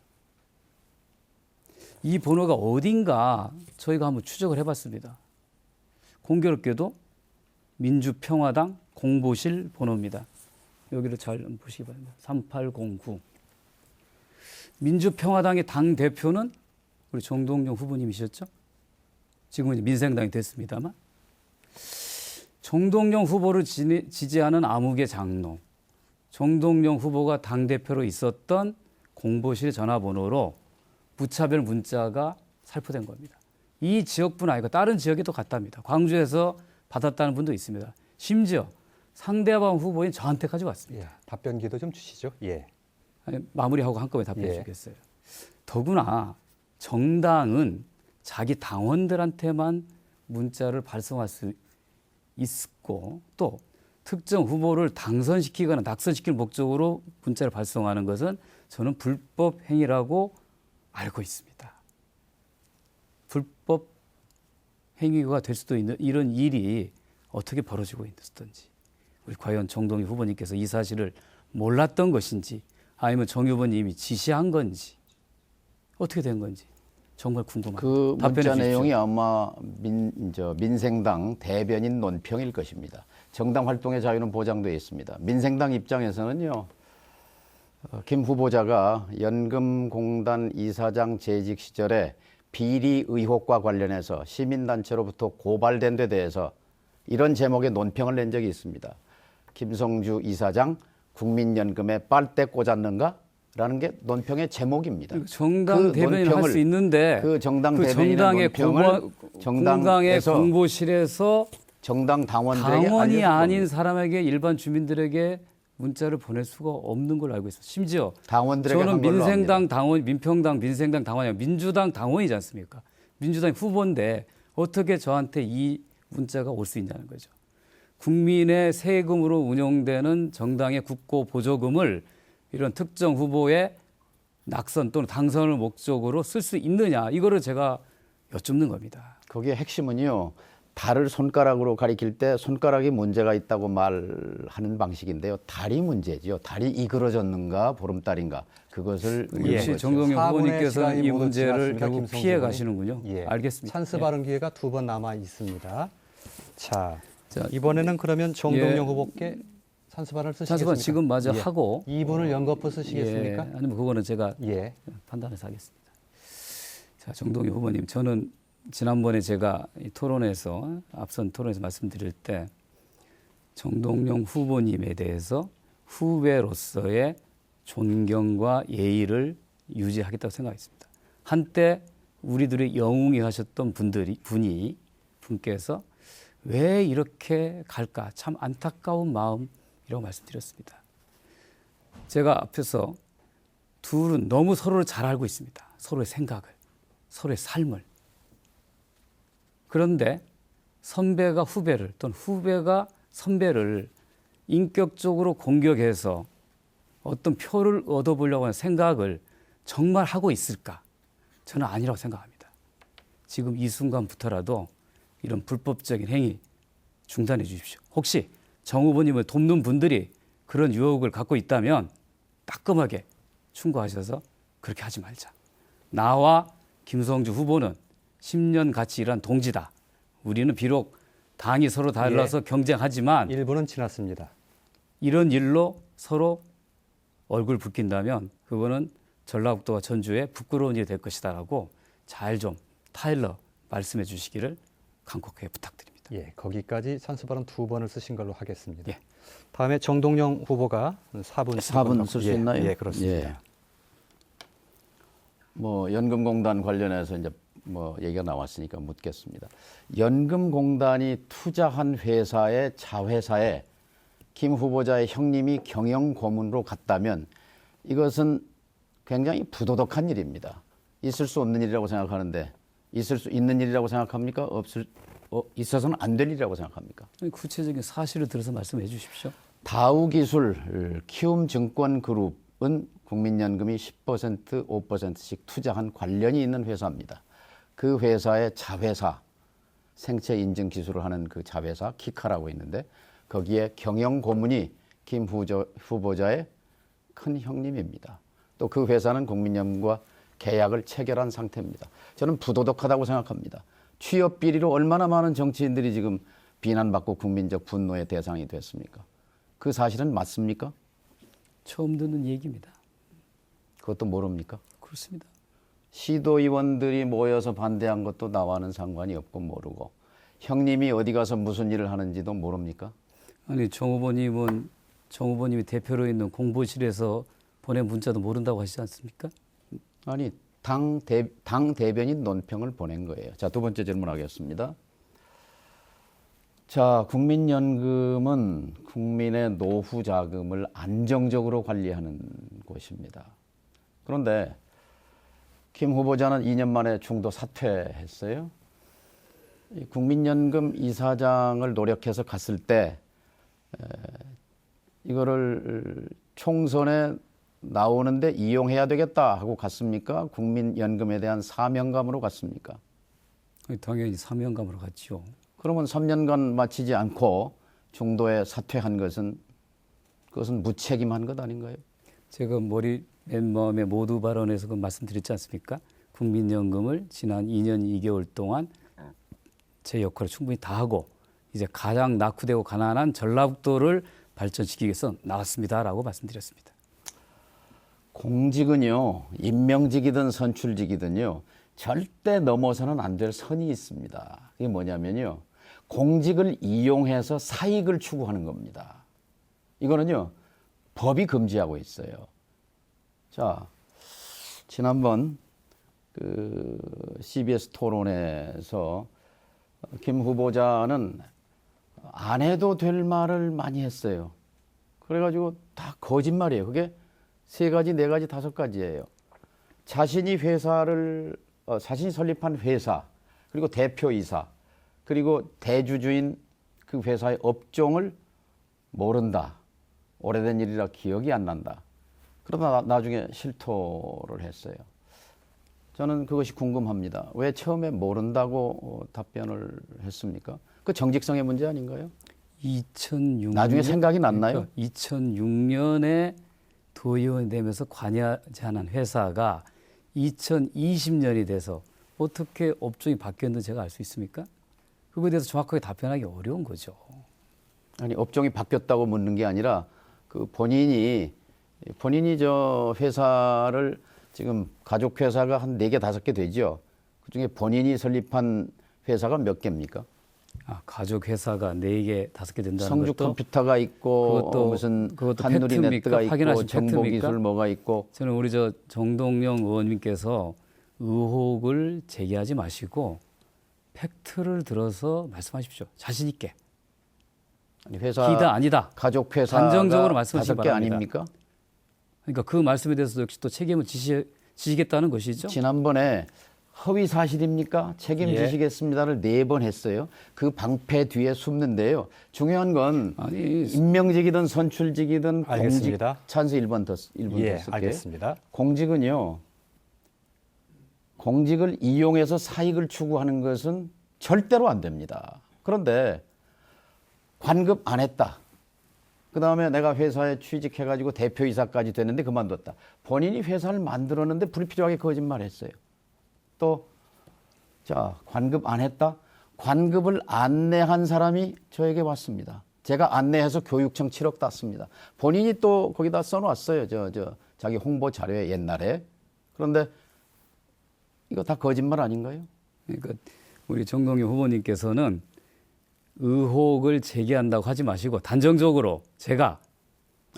이 번호가 어딘가 저희가 한번 추적을 해봤습니다. 공교롭게도 민주평화당 공보실 번호입니다. 여기를 잘 보시기 바랍니다. 3809. 민주평화당의 당대표는 우리 정동영 후보님이셨죠? 지금은 민생당이 됐습니다만, 정동영 후보를 지지하는 암흑의 장로, 정동영 후보가 당대표로 있었던 공보실 전화번호로 무차별 문자가 살포된 겁니다. 이 지역뿐 아니고 다른 지역에도 갔답니다. 광주에서 받았다는 분도 있습니다. 심지어 상대방 후보인 저한테까지 왔습니다. 예, 답변기도 좀 주시죠. 예. 아니, 마무리하고 한꺼번에 답변해 예. 주겠어요. 더구나 정당은 자기 당원들한테만 문자를 발송할 수 있고, 또 특정 후보를 당선시키거나 낙선시킬 목적으로 문자를 발송하는 것은 저는 불법 행위라고 알고 있습니다. 불법 행위가 될 수도 있는 이런 일이 어떻게 벌어지고 있었던지, 우리 과연 정동영 후보님께서 이 사실을 몰랐던 것인지, 아니면 정 후보님이 지시한 건지, 어떻게 된 건지 정말 궁금합니다. 그 답변해 문자 주십시오. 내용이 아마 민생당 대변인 논평일 것입니다. 정당 활동의 자유는 보장되어 있습니다. 민생당 입장에서는요, 김 후보자가 연금공단 이사장 재직 시절에 비리 의혹과 관련해서 시민단체로부터 고발된 데 대해서 이런 제목의 논평을 낸 적이 있습니다. 김성주 이사장 국민연금에 빨대 꽂았는가? 라는 게 논평의 제목입니다. 정당 대변인을 할 수 있는데 그 정당 그 대변인의 정당의 논평을 공당의 공보실에서 정당 당원들에게 당원이 알려준 아닌 겁니다. 사람에게, 일반 주민들에게 문자를 보낼 수가 없는 걸로 알고 있습니다. 심지어 당원들에게 저는 한 걸로 민생당 압니다. 당원, 민평당, 민생당 당원이 아니라 민주당 당원이지 않습니까? 민주당 후보인데 어떻게 저한테 이 문자가 올 수 있냐는 거죠. 국민의 세금으로 운영되는 정당의 국고 보조금을 이런 특정 후보의 낙선 또는 당선을 목적으로 쓸 수 있느냐, 이거를 제가 여쭙는 겁니다. 거기에 핵심은요, 달을 손가락으로 가리킬 때 손가락이 문제가 있다고 말하는 방식인데요. 달이 문제죠. 달이 이그러졌는가 보름달인가, 그것을 묻는 역시 거죠. 정동영 4분의 후보님께서 시간이 이 모두 문제를 지났습니다. 결국 김성주 피해 의원님. 가시는군요. 예. 알겠습니다. 찬스 예. 발언 기회가 2번 남아 있습니다. 자, 자, 이번에는 그러면 정동영 예. 후보께 찬스 발언을 쓰시겠습니까? 찬스반 지금 마저 예. 하고 2분을 연거푸 쓰시겠습니까? 예, 아니면 그거는 제가 예. 판단해서 하겠습니다. 자, 정동영 후보님, 저는 지난번에 제가 이 토론에서, 앞선 토론에서 말씀드릴 때 정동영 후보님에 대해서 후배로서의 존경과 예의를 유지하겠다고 생각했습이다. 한때 우리들의 영웅이 하셨던 분께서 왜 이렇게 갈까, 참 안타까운 마음이라고 말씀드렸습니다. 제가 앞에서 둘은 너무 서로를 잘 알고 있습니다. 서로의 생각을, 서로의 삶을. 그런데 선배가 후배를 또는 후배가 선배를 인격적으로 공격해서 어떤 표를 얻어보려고 하는 생각을 정말 하고 있을까? 저는 아니라고 생각합니다. 지금 이 순간부터라도 이런 불법적인 행위 중단해 주십시오. 혹시 정 후보님을 돕는 분들이 그런 유혹을 갖고 있다면 따끔하게 충고하셔서 그렇게 하지 말자. 나와 김성주 후보는 10년 같이 일한 동지다. 우리는 비록 당이 서로 달라서 경쟁하지만 1분은 지났습니다. 이런 일로 서로 얼굴 붉힌다면 그거는 전라북도와 전주에 부끄러운 일이 될 것이다라고 잘 좀 타일러 말씀해 주시기를 간곡하게 부탁드립니다. 예, 거기까지 찬스 발언 2번을 쓰신 걸로 하겠습니다. 예. 다음에 정동영 후보가 4분 4분 쓸 수 예, 있나요? 예, 그렇습니다. 예. 뭐 연금공단 관련해서 이제 뭐 얘기가 나왔으니까 묻겠습니다. 연금공단이 투자한 회사의 자회사에 김 후보자의 형님이 경영 고문으로 갔다면 이것은 굉장히 부도덕한 일입니다. 있을 수 없는 일이라고 생각하는데 있을 수 있는 일이라고 생각합니까? 있어서는 안 될 일이라고 생각합니까? 구체적인 사실을 들어서 말씀해 주십시오. 다우기술, 키움증권그룹은 국민연금이 10%, 5%씩 투자한 관련이 있는 회사입니다. 그 회사의 자회사, 생체 인증 기술을 하는 그 자회사 키카라고 있는데 거기에 경영 고문이 김 후보자의 큰 형님입니다. 또 그 회사는 국민연금과 계약을 체결한 상태입니다. 저는 부도덕하다고 생각합니다. 취업 비리로 얼마나 많은 정치인들이 지금 비난받고 국민적 분노의 대상이 됐습니까? 그 사실은 맞습니까? 처음 듣는 얘기입니다. 그것도 모릅니까? 그렇습니다. 시도의원들이 모여서 반대한 것도 나와는 상관이 없고 모르고 형님이 어디 가서 무슨 일을 하는지도 모릅니까? 아니 정 후보님이 대표로 있는 공보실에서 보낸 문자도 모른다고 하시지 않습니까? 아니 당 대변인 논평을 보낸 거예요. 자, 두 번째 질문하겠습니다. 자, 국민연금은 국민의 노후 자금을 안정적으로 관리하는 곳입니다. 그런데 김 후보자는 2년 만에 중도 사퇴했어요. 이 국민연금 이사장을 노력해서 갔을 때 이거를 총선에 나오는데 이용해야 되겠다 하고 갔습니까? 국민연금에 대한 사명감으로 갔습니까? 당연히 사명감으로 갔죠. 그러면 3년간 마치지 않고 중도에 사퇴한 것은 그것은 무책임한 것 아닌가요? 제가 맨 마음에 모두 발언에서 그 말씀드렸지 않습니까? 국민연금을 지난 2년 2개월 동안 제 역할을 충분히 다하고 이제 가장 낙후되고 가난한 전라북도를 발전시키기 위해서 나왔습니다라고 말씀드렸습니다. 공직은요, 임명직이든 선출직이든요, 절대 넘어서는 안 될 선이 있습니다. 그게 뭐냐면요, 공직을 이용해서 사익을 추구하는 겁니다. 이거는요, 법이 금지하고 있어요. 자, 지난번 그 CBS 토론에서 김 후보자는 안 해도 될 말을 많이 했어요. 그래가지고 다 거짓말이에요. 그게 3가지, 4가지, 5가지예요. 자신이 자신이 설립한 회사, 그리고 대표이사, 그리고 대주주인 그 회사의 업종을 모른다. 오래된 일이라 기억이 안 난다. 그러다 나중에 실토를 했어요. 저는 그것이 궁금합니다. 왜 처음에 모른다고 답변을 했습니까? 그 정직성의 문제 아닌가요? 2006년 나중에 생각이 났나요? 2006년에 도의원이 되면서 관여하지 않은 회사가 2020년이 돼서 어떻게 업종이 바뀌었는지 제가 알 수 있습니까? 그거에 대해서 정확하게 답변하기 어려운 거죠. 아니, 업종이 바뀌었다고 묻는 게 아니라 그 본인이 저 회사를 지금 가족 회사가 한 4개, 5개 되죠. 그중에 본인이 설립한 회사가 몇 개입니까? 가족 회사가 4개, 5개 된다는 성주 것도 컴퓨터가 있고 그것도 한누리 네트가 있고 정보기술 뭐가 있고. 저는 우리 정동영 의원님께서 의혹을 제기하지 마시고 팩트를 들어서 말씀하십시오. 자신 있게. 아니, 회사 기다 아니다. 가족 회사가 단정적으로 말씀하시기 5개 바랍니다. 아닙니까? 그러니까 그 말씀에 대해서도 역시 또 책임을 지시겠다는 것이죠. 지난번에 허위 사실입니까? 책임지시겠습니다를 4번 했어요. 그 방패 뒤에 숨는데요. 중요한 건 아니, 임명직이든 선출직이든 공직 알겠습니다. 찬스 1번 더 쓸게요. 알겠습니다. 공직은요. 공직을 이용해서 사익을 추구하는 것은 절대로 안 됩니다. 그런데 관급 안 했다. 그다음에 내가 회사에 취직해가지고 대표이사까지 됐는데 그만뒀다. 본인이 회사를 만들었는데 불필요하게 거짓말했어요. 또 자, 관급 안 했다. 관급을 안내한 사람이 저에게 왔습니다. 제가 안내해서 교육청 7억 땄습니다. 본인이 또 거기다 써놨어요. 자기 홍보 자료에 옛날에. 그런데 이거 다 거짓말 아닌가요? 그러니까 우리 정동영 후보님께서는 의혹을 제기한다고 하지 마시고 단정적으로 제가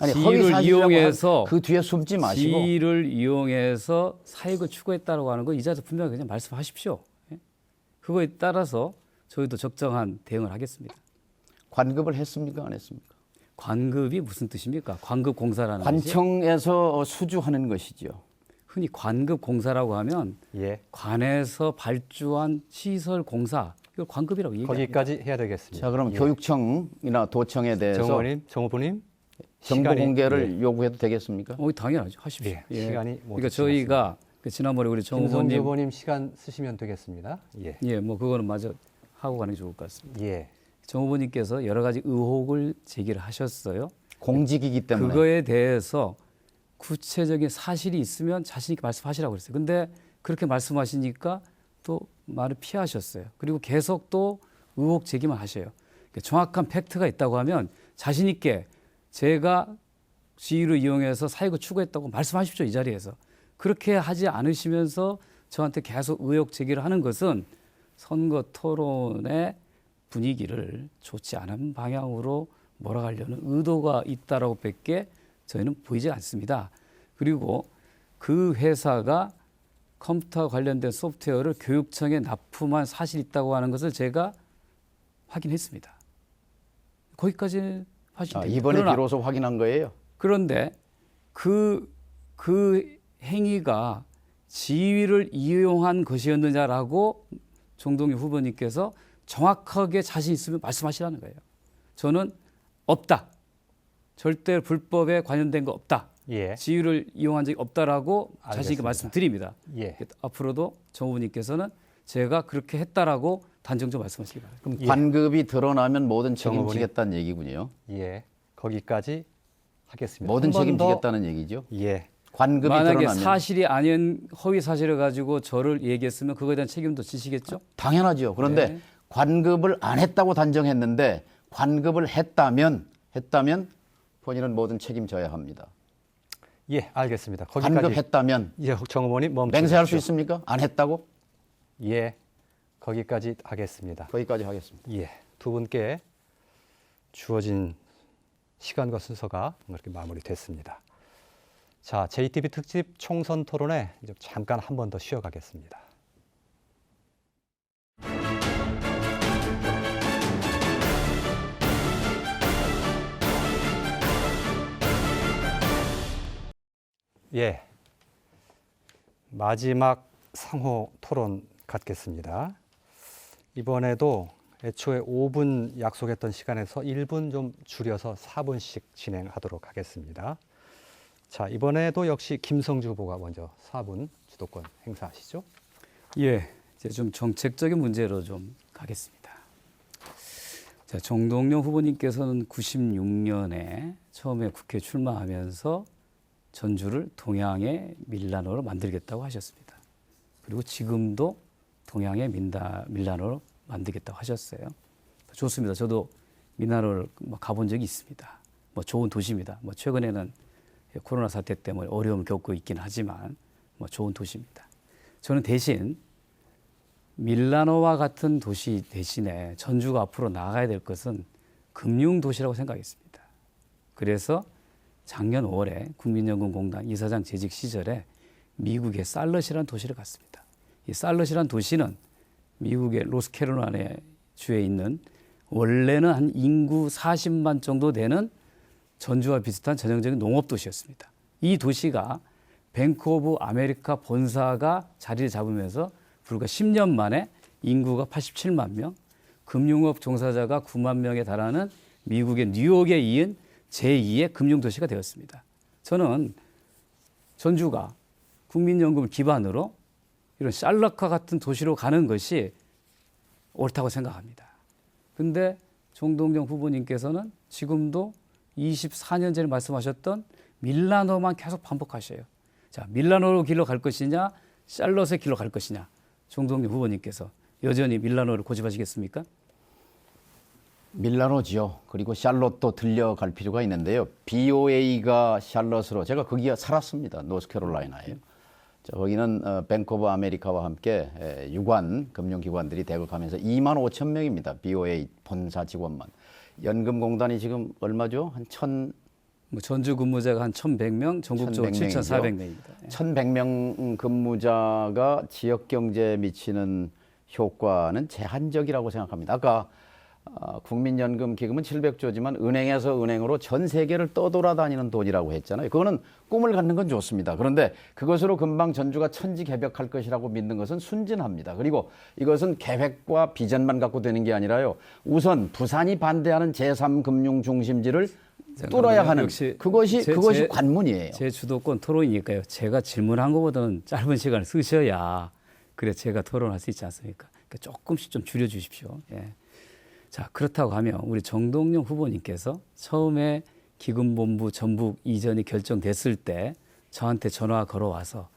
아니, 지위를 이용해서 그 뒤에 숨지 마시고 지위를 이용해서 사익을 추구했다고 하는 거 이 자리에서 분명히 그냥 말씀하십시오. 예? 그거에 따라서 저희도 적정한 대응을 하겠습니다. 관급을 했습니까? 안 했습니까? 관급이 무슨 뜻입니까? 관급 공사라는 것이 관청에서 수주하는 것이죠. 흔히 관급 공사라고 하면 예. 관에서 발주한 시설 공사 이걸 관급이라고 얘기합니다. 거기까지 해야 되겠습니다. 자, 그럼 예. 교육청이나 도청에 대해서 정 후보님 정보 시간이- 공개를 요구해도 되겠습니까? 당연하죠. 하십시오. 예, 시간이 못 그러니까 저희가 그 지난번에 우리 정 김성주 후보님 후보님 시간 쓰시면 되겠습니다. 예. 뭐 그거는 마저 하고 가는 게 좋을 것 같습니다. 예. 정 후보님께서 여러 가지 의혹을 제기를 하셨어요. 공직이기 때문에. 그거에 대해서 구체적인 사실이 있으면 자신 있게 말씀하시라고 그랬어요. 근데 그렇게 말씀하시니까 또 말을 피하셨어요. 그리고 계속 또 의혹 제기만 하셔요. 그러니까 정확한 팩트가 있다고 하면 자신 있게 제가 지위를 이용해서 사익을 추구했다고 말씀하십시오. 이 자리에서. 그렇게 하지 않으시면서 저한테 계속 의혹 제기를 하는 것은 선거 토론의 분위기를 좋지 않은 방향으로 몰아가려는 의도가 있다라고 밖에 저희는 보이지 않습니다. 그리고 그 회사가 컴퓨터 관련된 소프트웨어를 교육청에 납품한 사실이 있다고 하는 것을 제가 확인했습니다. 거기까지 하시면 됩니다. 이번에 그러나 비로소 확인한 거예요. 그런데 그 행위가 지위를 이용한 것이었느냐라고 정동영 후보님께서 정확하게 자신 있으면 말씀하시라는 거예요. 저는 없다. 절대 불법에 관련된 거 없다. 예. 지위를 이용한 적이 없다라고 자신 있게 알겠습니다. 말씀드립니다. 예. 앞으로도 정 후보님께서는 제가 그렇게 했다라고 단정적으로 말씀하시기 바랍니다. 그럼 예. 관급이 드러나면 모든 정의원이- 책임지겠다는 얘기군요. 예. 거기까지 하겠습니다. 모든 한번 더- 책임지겠다는 얘기죠. 예. 관급이 만약에 드러나면 사실이 아닌 허위 사실을 가지고 저를 얘기했으면 그거에 대한 책임도 지시겠죠? 당연하죠. 그런데 네. 관급을 안 했다고 단정했는데 관급을 했다면 본인은 모든 책임져야 합니다. 예, 알겠습니다. 거기까지 관급했다면 예, 정 후보님 멈춰 맹세할 수 주십시오. 있습니까? 안 했다고? 예. 거기까지 하겠습니다. 거기까지 하겠습니다. 예. 두 분께 주어진 시간과 순서가 이렇게 마무리됐습니다. 자, JTB 특집 총선 토론회 이제 잠깐 한 번 더 쉬어가겠습니다. 예. 마지막 상호 토론 갖겠습니다. 이번에도 애초에 5분 약속했던 시간에서 1분 좀 줄여서 4분씩 진행하도록 하겠습니다. 자, 이번에도 역시 김성주 후보가 먼저 4분 주도권 행사하시죠. 예, 이제 좀 정책적인 문제로 좀 가겠습니다. 자, 정동영 후보님께서는 96년에 처음에 국회 출마하면서 전주를 동양의 밀라노로 만들겠다고 하셨습니다. 그리고 지금도 동양의 밀라노로 만들겠다고 하셨어요. 좋습니다. 저도 밀라노를 가본 적이 있습니다. 좋은 도시입니다. 최근에는 코로나 사태 때문에 어려움을 겪고 있긴 하지만 좋은 도시입니다. 저는 대신 밀라노와 같은 도시 대신에 전주가 앞으로 나아가야 될 것은 금융도시라고 생각했습니다. 그래서 작년 5월에 국민연금공단 이사장 재직 시절에 미국의 살럿이라는 도시를 갔습니다. 이 살럿이라는 도시는 미국의 노스캐롤라이나 주에 있는 원래는 한 인구 40만 정도 되는 전주와 비슷한 전형적인 농업 도시였습니다. 이 도시가 뱅크 오브 아메리카 본사가 자리를 잡으면서 불과 10년 만에 인구가 87만 명, 금융업 종사자가 9만 명에 달하는 미국의 뉴욕에 이은 제2의 금융도시가 되었습니다. 저는 전주가 국민연금을 기반으로 이런 샬럿과 같은 도시로 가는 것이 옳다고 생각합니다. 근데 정동영 후보님께서는 지금도 24년 전에 말씀하셨던 밀라노만 계속 반복하셔요. 자, 밀라노로 길로 갈 것이냐, 샬럿의 길로 갈 것이냐. 정동영 후보님께서 여전히 밀라노를 고집하시겠습니까? 밀라노지요. 그리고 샬롯도 들려갈 필요가 있는데요. BOA가 샬롯으로 제가 거기 살았습니다. 노스캐롤라이나에. 거기는 뱅크 오브 아메리카와 함께 유관 금융기관들이 대극하면서 2만 5천 명입니다. BOA 본사 직원만. 연금공단이 지금 얼마죠? 한 전주 근무자가 한 1,100명, 전국적으로 7,400명입니다. 1,100명 근무자가 지역 경제에 미치는 효과는 제한적이라고 생각합니다. 아까 국민연금 기금은 700조지만 은행에서 은행으로 전 세계를 떠돌아다니는 돈이라고 했잖아요. 그거는 꿈을 갖는 건 좋습니다. 그런데 그것으로 금방 전주가 천지개벽할 것이라고 믿는 것은 순진합니다. 그리고 이것은 계획과 비전만 갖고 되는 게 아니라요. 우선 부산이 반대하는 제3금융 중심지를 뚫어야 하는 그것이 관문이에요. 제 주도권 토론이니까요. 제가 질문한 것보다는 짧은 시간을 쓰셔야 그래 제가 토론할 수 있지 않습니까? 그러니까 조금씩 좀 줄여주십시오. 예. 자, 그렇다고 하면 우리 정동영 후보님께서 처음에 기금본부 전북 이전이 결정됐을 때 저한테 전화 걸어와서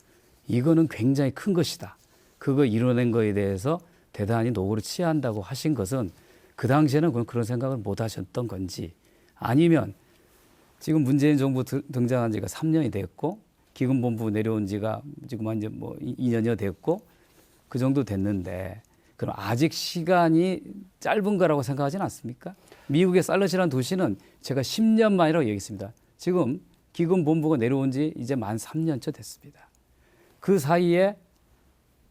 이거는 굉장히 큰 것이다. 그거 이뤄낸 거에 대해서 대단히 노고를 취한다고 하신 것은 그 당시에는 그런 생각을 못 하셨던 건지 아니면 지금 문재인 정부 등장한 지가 3년이 됐고 기금본부 내려온 지가 지금 한 이제 뭐 2년여 됐고 그 정도 됐는데 그럼 아직 시간이 짧은 거라고 생각하지는 않습니까? 미국의 살럿이라는 도시는 제가 10년 만이라고 얘기했습니다. 지금 기금본부가 내려온 지 이제 만 3년째 됐습니다. 그 사이에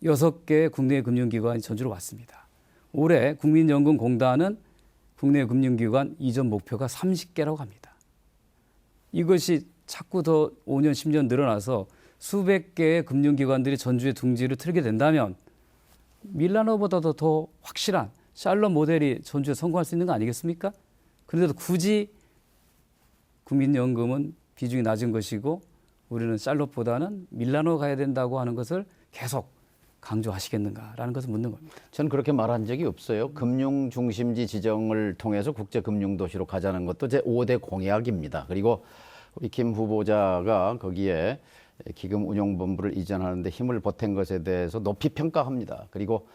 6개의 국내 금융기관이 전주로 왔습니다. 올해 국민연금공단은 국내 금융기관 이전 목표가 30개라고 합니다. 이것이 자꾸 더 5년, 10년 늘어나서 수백 개의 금융기관들이 전주에 둥지를 틀게 된다면 밀라노보다도 더 확실한 샬럿 모델이 전주에 성공할 수 있는 거 아니겠습니까? 그런데도 굳이 국민연금은 비중이 낮은 것이고 우리는 샬럿보다는 밀라노 가야 된다고 하는 것을 계속 강조하시겠는가라는 것을 묻는 겁니다. 저는 그렇게 말한 적이 없어요. 금융 중심지 지정을 통해서 국제 금융 도시로 가자는 것도 제 5대 공약입니다. 그리고 우리 김 후보자가 거기에 기금운용본부를 이전하는데 힘을 보탠 것에 대해서 높이 평가합니다. 그리고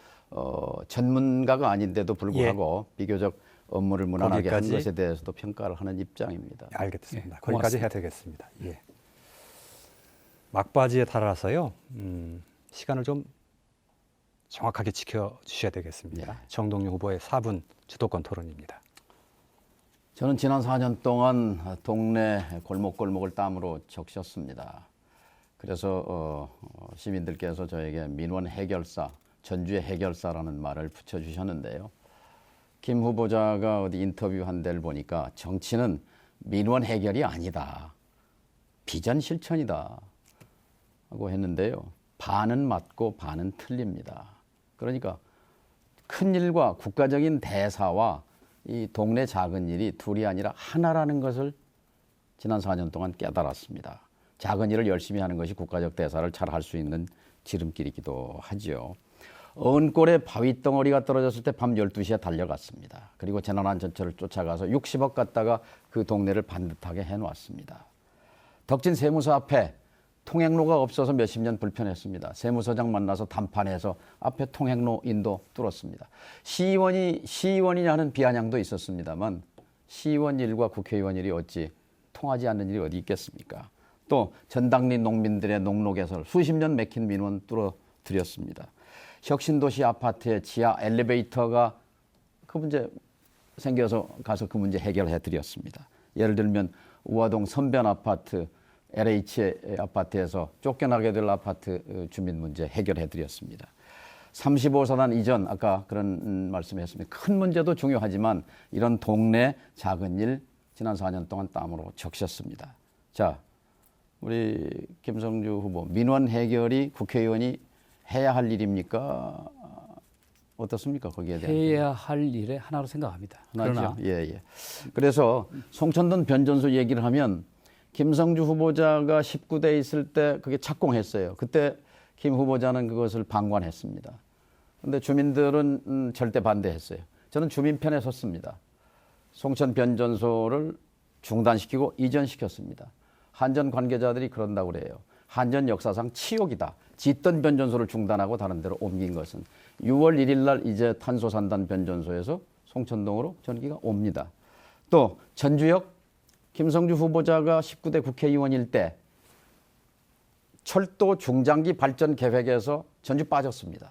전문가가 아닌데도 불구하고 비교적 업무를 무난하게 한 것에 대해서도 평가를 하는 입장입니다. 알겠습니다. 거기까지 해야 되겠습니다. 예. 막바지에 달아서요. 시간을 좀 정확하게 지켜주셔야 되겠습니다. 정동영 후보의 4분 주도권 토론입니다. 저는 지난 4년 동안 동네 골목골목을 땀으로 적셨습니다. 그래서 시민들께서 저에게 민원 해결사, 전주의 해결사라는 말을 붙여주셨는데요. 김 후보자가 어디 인터뷰한 데를 보니까 정치는 민원 해결이 아니다. 비전 실천이다. 하고 했는데요. 반은 맞고 반은 틀립니다. 그러니까 큰 일과 국가적인 대사와 이 동네 작은 일이 둘이 아니라 하나라는 것을 지난 4년 동안 깨달았습니다. 작은 일을 열심히 하는 것이 국가적 대사를 잘 할 수 있는 지름길이기도 하지요. 언골에 바위 덩어리가 떨어졌을 때 밤 12시에 달려갔습니다. 그리고 재난안전처를 쫓아가서 60억 갖다가 그 동네를 반듯하게 해놓았습니다. 덕진 세무서 앞에 통행로가 없어서 몇십 년 불편했습니다. 세무서장 만나서 담판해서 앞에 통행로 인도 뚫었습니다. 시의원이냐는 비아냥도 있었습니다만 시의원 일과 국회의원 일이 어찌 통하지 않는 일이 어디 있겠습니까? 또 전당리 농민들의 농로 개설 수십 년 맥힌 민원 뚫어드렸습니다. 혁신도시 아파트의 지하 엘리베이터가 그 문제 생겨서 가서 그 문제 해결해 드렸습니다. 예를 들면 우화동 선변 아파트 LH 아파트에서 쫓겨나게 될 아파트 주민 문제 해결해 드렸습니다. 35사단 이전 아까 그런 말씀했습니다. 큰 문제도 중요하지만 이런 동네 작은 일 지난 4년 동안 땀으로 적셨습니다. 자, 우리 김성주 후보 민원 해결이 국회의원이 해야 할 일입니까? 어떻습니까? 거기에 대한 해야 할 일의 하나로 생각합니다. 그러나 하나죠. 예. 그래서 송천동 변전소 얘기를 하면 김성주 후보자가 19대 있을 때 그게 착공했어요. 그때 김 후보자는 그것을 방관했습니다. 그런데 주민들은 절대 반대했어요. 저는 주민 편에 섰습니다. 송천 변전소를 중단시키고 이전시켰습니다. 한전 관계자들이 그런다고 그래요. 한전 역사상 치욕이다. 짓던 변전소를 중단하고 다른 데로 옮긴 것은 6월 1일 날 이제 탄소산단 변전소에서 송천동으로 전기가 옵니다. 또 전주역 김성주 후보자가 19대 국회의원일 때 철도 중장기 발전 계획에서 전주 빠졌습니다.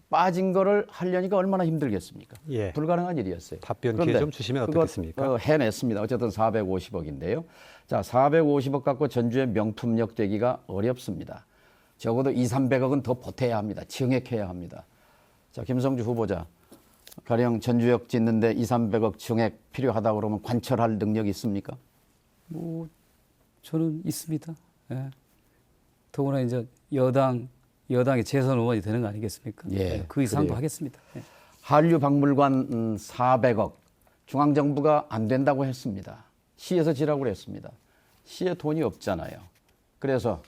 빠진 거를 하려니까 얼마나 힘들겠습니까? 예. 불가능한 일이었어요. 답변 기회 그런데 좀 주시면 그거, 어떻겠습니까? 해냈습니다. 어쨌든 450억인데요. 자, 450억 갖고 전주의 명품역 되기가 어렵습니다. 적어도 200~300억은 더 보태야 합니다. 증액해야 합니다. 자, 김성주 후보자. 가령 전주역 짓는데 200~300억 증액 필요하다 그러면 관철할 능력이 있습니까? 뭐 저는 있습니다. 예. 더구나 이제 여당의 재선 의원이 되는 거 아니겠습니까? 예, 그 이상도 그래요. 하겠습니다. 예. 한류박물관 400억 중앙정부가 안 된다고 했습니다. 시에서 지라고 그랬습니다. 시에 돈이 없잖아요. 그래서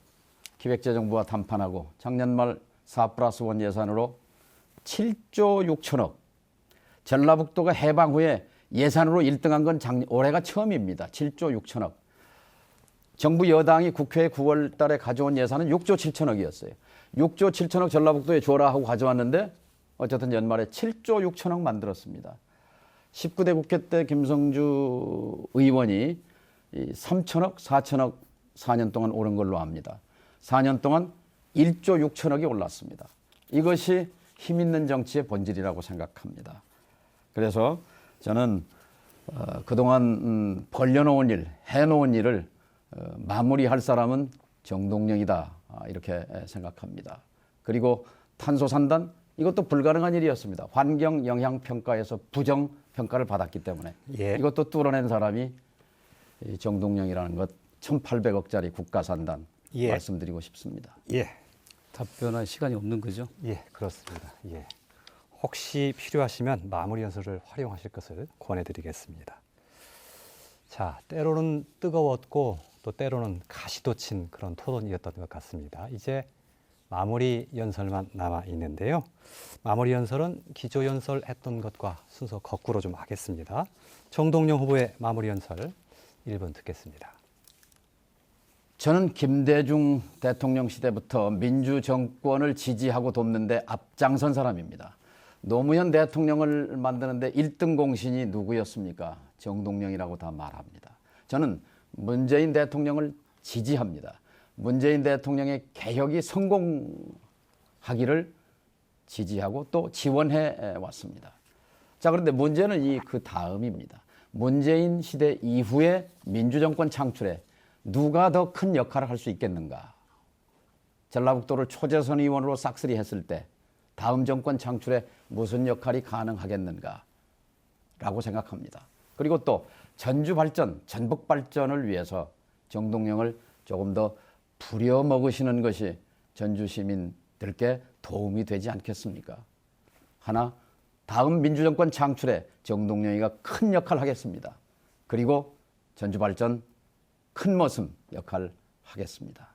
기획재정부와 담판하고 작년 말 4+1 예산으로 7조 6천억. 전라북도가 해방 후에 예산으로 1등한 건 올해가 처음입니다. 7조 6천억. 정부 여당이 국회에 9월 달에 가져온 예산은 6조 7천억이었어요. 6조 7천억 전라북도에 줘라 하고 가져왔는데 어쨌든 연말에 7조 6천억 만들었습니다. 19대 국회 때 김성주 의원이 3천억, 4천억 4년 동안 오른 걸로 압니다. 4년 동안 1조 6천억이 올랐습니다. 이것이 힘 있는 정치의 본질이라고 생각합니다. 그래서 저는 그동안 벌려놓은 일, 해놓은 일을 마무리할 사람은 정동영이다 이렇게 생각합니다. 그리고 탄소산단 이것도 불가능한 일이었습니다. 환경영향평가에서 부정평가를 받았기 때문에 예. 이것도 뚫어낸 사람이 정동영이라는 것 1,800억짜리 국가산단 예. 말씀드리고 싶습니다. 예. 답변할 시간이 없는 거죠. 예, 그렇습니다. 예. 혹시 필요하시면 마무리 연설을 활용하실 것을 권해드리겠습니다. 자, 때로는 뜨거웠고 또 때로는 가시도 친 그런 토론이었던 것 같습니다. 이제 마무리 연설만 남아 있는데요. 마무리 연설은 기조 연설했던 것과 순서 거꾸로 좀 하겠습니다. 정동영 후보의 마무리 연설 1분 듣겠습니다. 저는 김대중 대통령 시대부터 민주정권을 지지하고 돕는데 앞장선 사람입니다. 노무현 대통령을 만드는데 1등 공신이 누구였습니까? 정동영이라고 다 말합니다. 저는 문재인 대통령을 지지합니다. 문재인 대통령의 개혁이 성공하기를 지지하고 또 지원해 왔습니다. 자, 그런데 문제는 그 다음입니다. 문재인 시대 이후에 민주정권 창출에 누가 더 큰 역할을 할 수 있겠는가? 전라북도를 초재선 의원으로 싹쓸이 했을 때 다음 정권 창출에 무슨 역할이 가능하겠는가? 라고 생각합니다. 그리고 또 전주 발전, 전북 발전을 위해서 정동영을 조금 더 부려먹으시는 것이 전주 시민들께 도움이 되지 않겠습니까? 하나, 다음 민주정권 창출에 정동영이가 큰 역할을 하겠습니다. 그리고 전주 발전 큰 모습 역할 하겠습니다.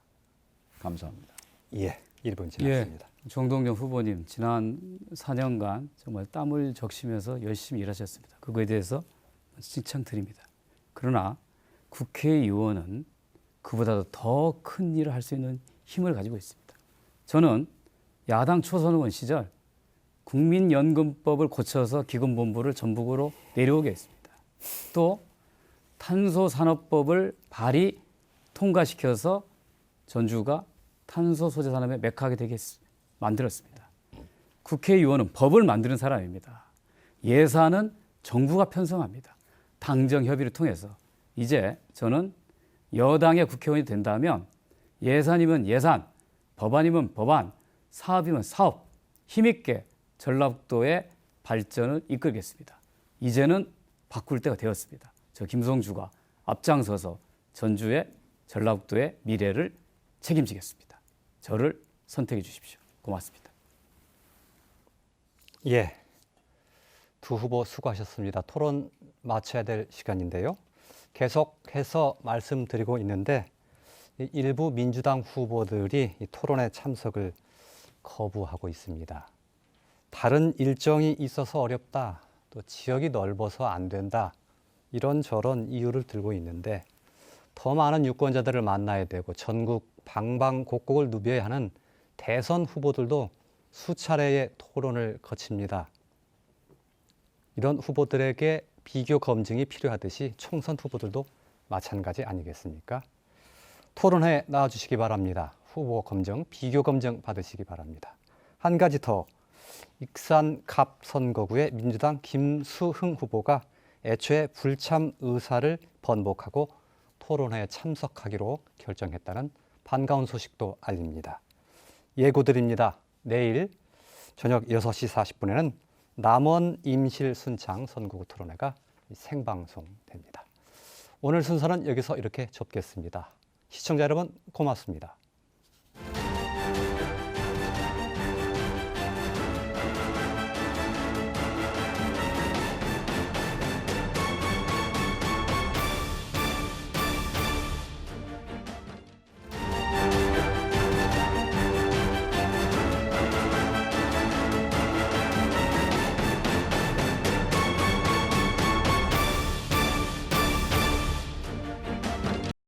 감사합니다. 예, 1분 지났습니다. 정동영 후보님 지난 4년간 정말 땀을 적시면서 열심히 일하셨습니다. 그거에 대해서 칭찬드립니다. 그러나 국회의원은 그보다도 더 큰 일을 할 수 있는 힘을 가지고 있습니다. 저는 야당 초선 의원 시절 국민연금법을 고쳐서 기금본부를 전북으로 내려오게 했습니다. 또 탄소산업법을 발의 통과시켜서 전주가 탄소 소재 산업의 메카가 되게 만들었습니다. 국회의원은 법을 만드는 사람입니다. 예산은 정부가 편성합니다. 당정 협의를 통해서 이제 저는 여당의 국회의원이 된다면 예산이면 예산, 법안이면 법안, 사업이면 사업, 힘있게 전라북도의 발전을 이끌겠습니다. 이제는 바꿀 때가 되었습니다. 저 김성주가 앞장서서 전주의 전라북도의 미래를 책임지겠습니다. 저를 선택해 주십시오. 고맙습니다. 예, 두 후보 수고하셨습니다. 토론 마쳐야 될 시간인데요. 계속해서 말씀드리고 있는데 일부 민주당 후보들이 이 토론에 참석을 거부하고 있습니다. 다른 일정이 있어서 어렵다, 또 지역이 넓어서 안 된다, 이런저런 이유를 들고 있는데 더 많은 유권자들을 만나야 되고 전국 방방곡곡을 누벼야 하는 대선 후보들도 수차례의 토론을 거칩니다. 이런 후보들에게 비교 검증이 필요하듯이 총선 후보들도 마찬가지 아니겠습니까? 토론회 나와주시기 바랍니다. 후보 검증, 비교 검증 받으시기 바랍니다. 한 가지 더, 익산 갑 선거구의 민주당 김수흥 후보가 애초에 불참 의사를 번복하고 토론회에 참석하기로 결정했다는 반가운 소식도 알립니다. 예고드립니다. 내일 저녁 6시 40분에는 남원 임실 순창 선거구 토론회가 생방송됩니다. 오늘 순서는 여기서 이렇게 접겠습니다. 시청자 여러분 고맙습니다.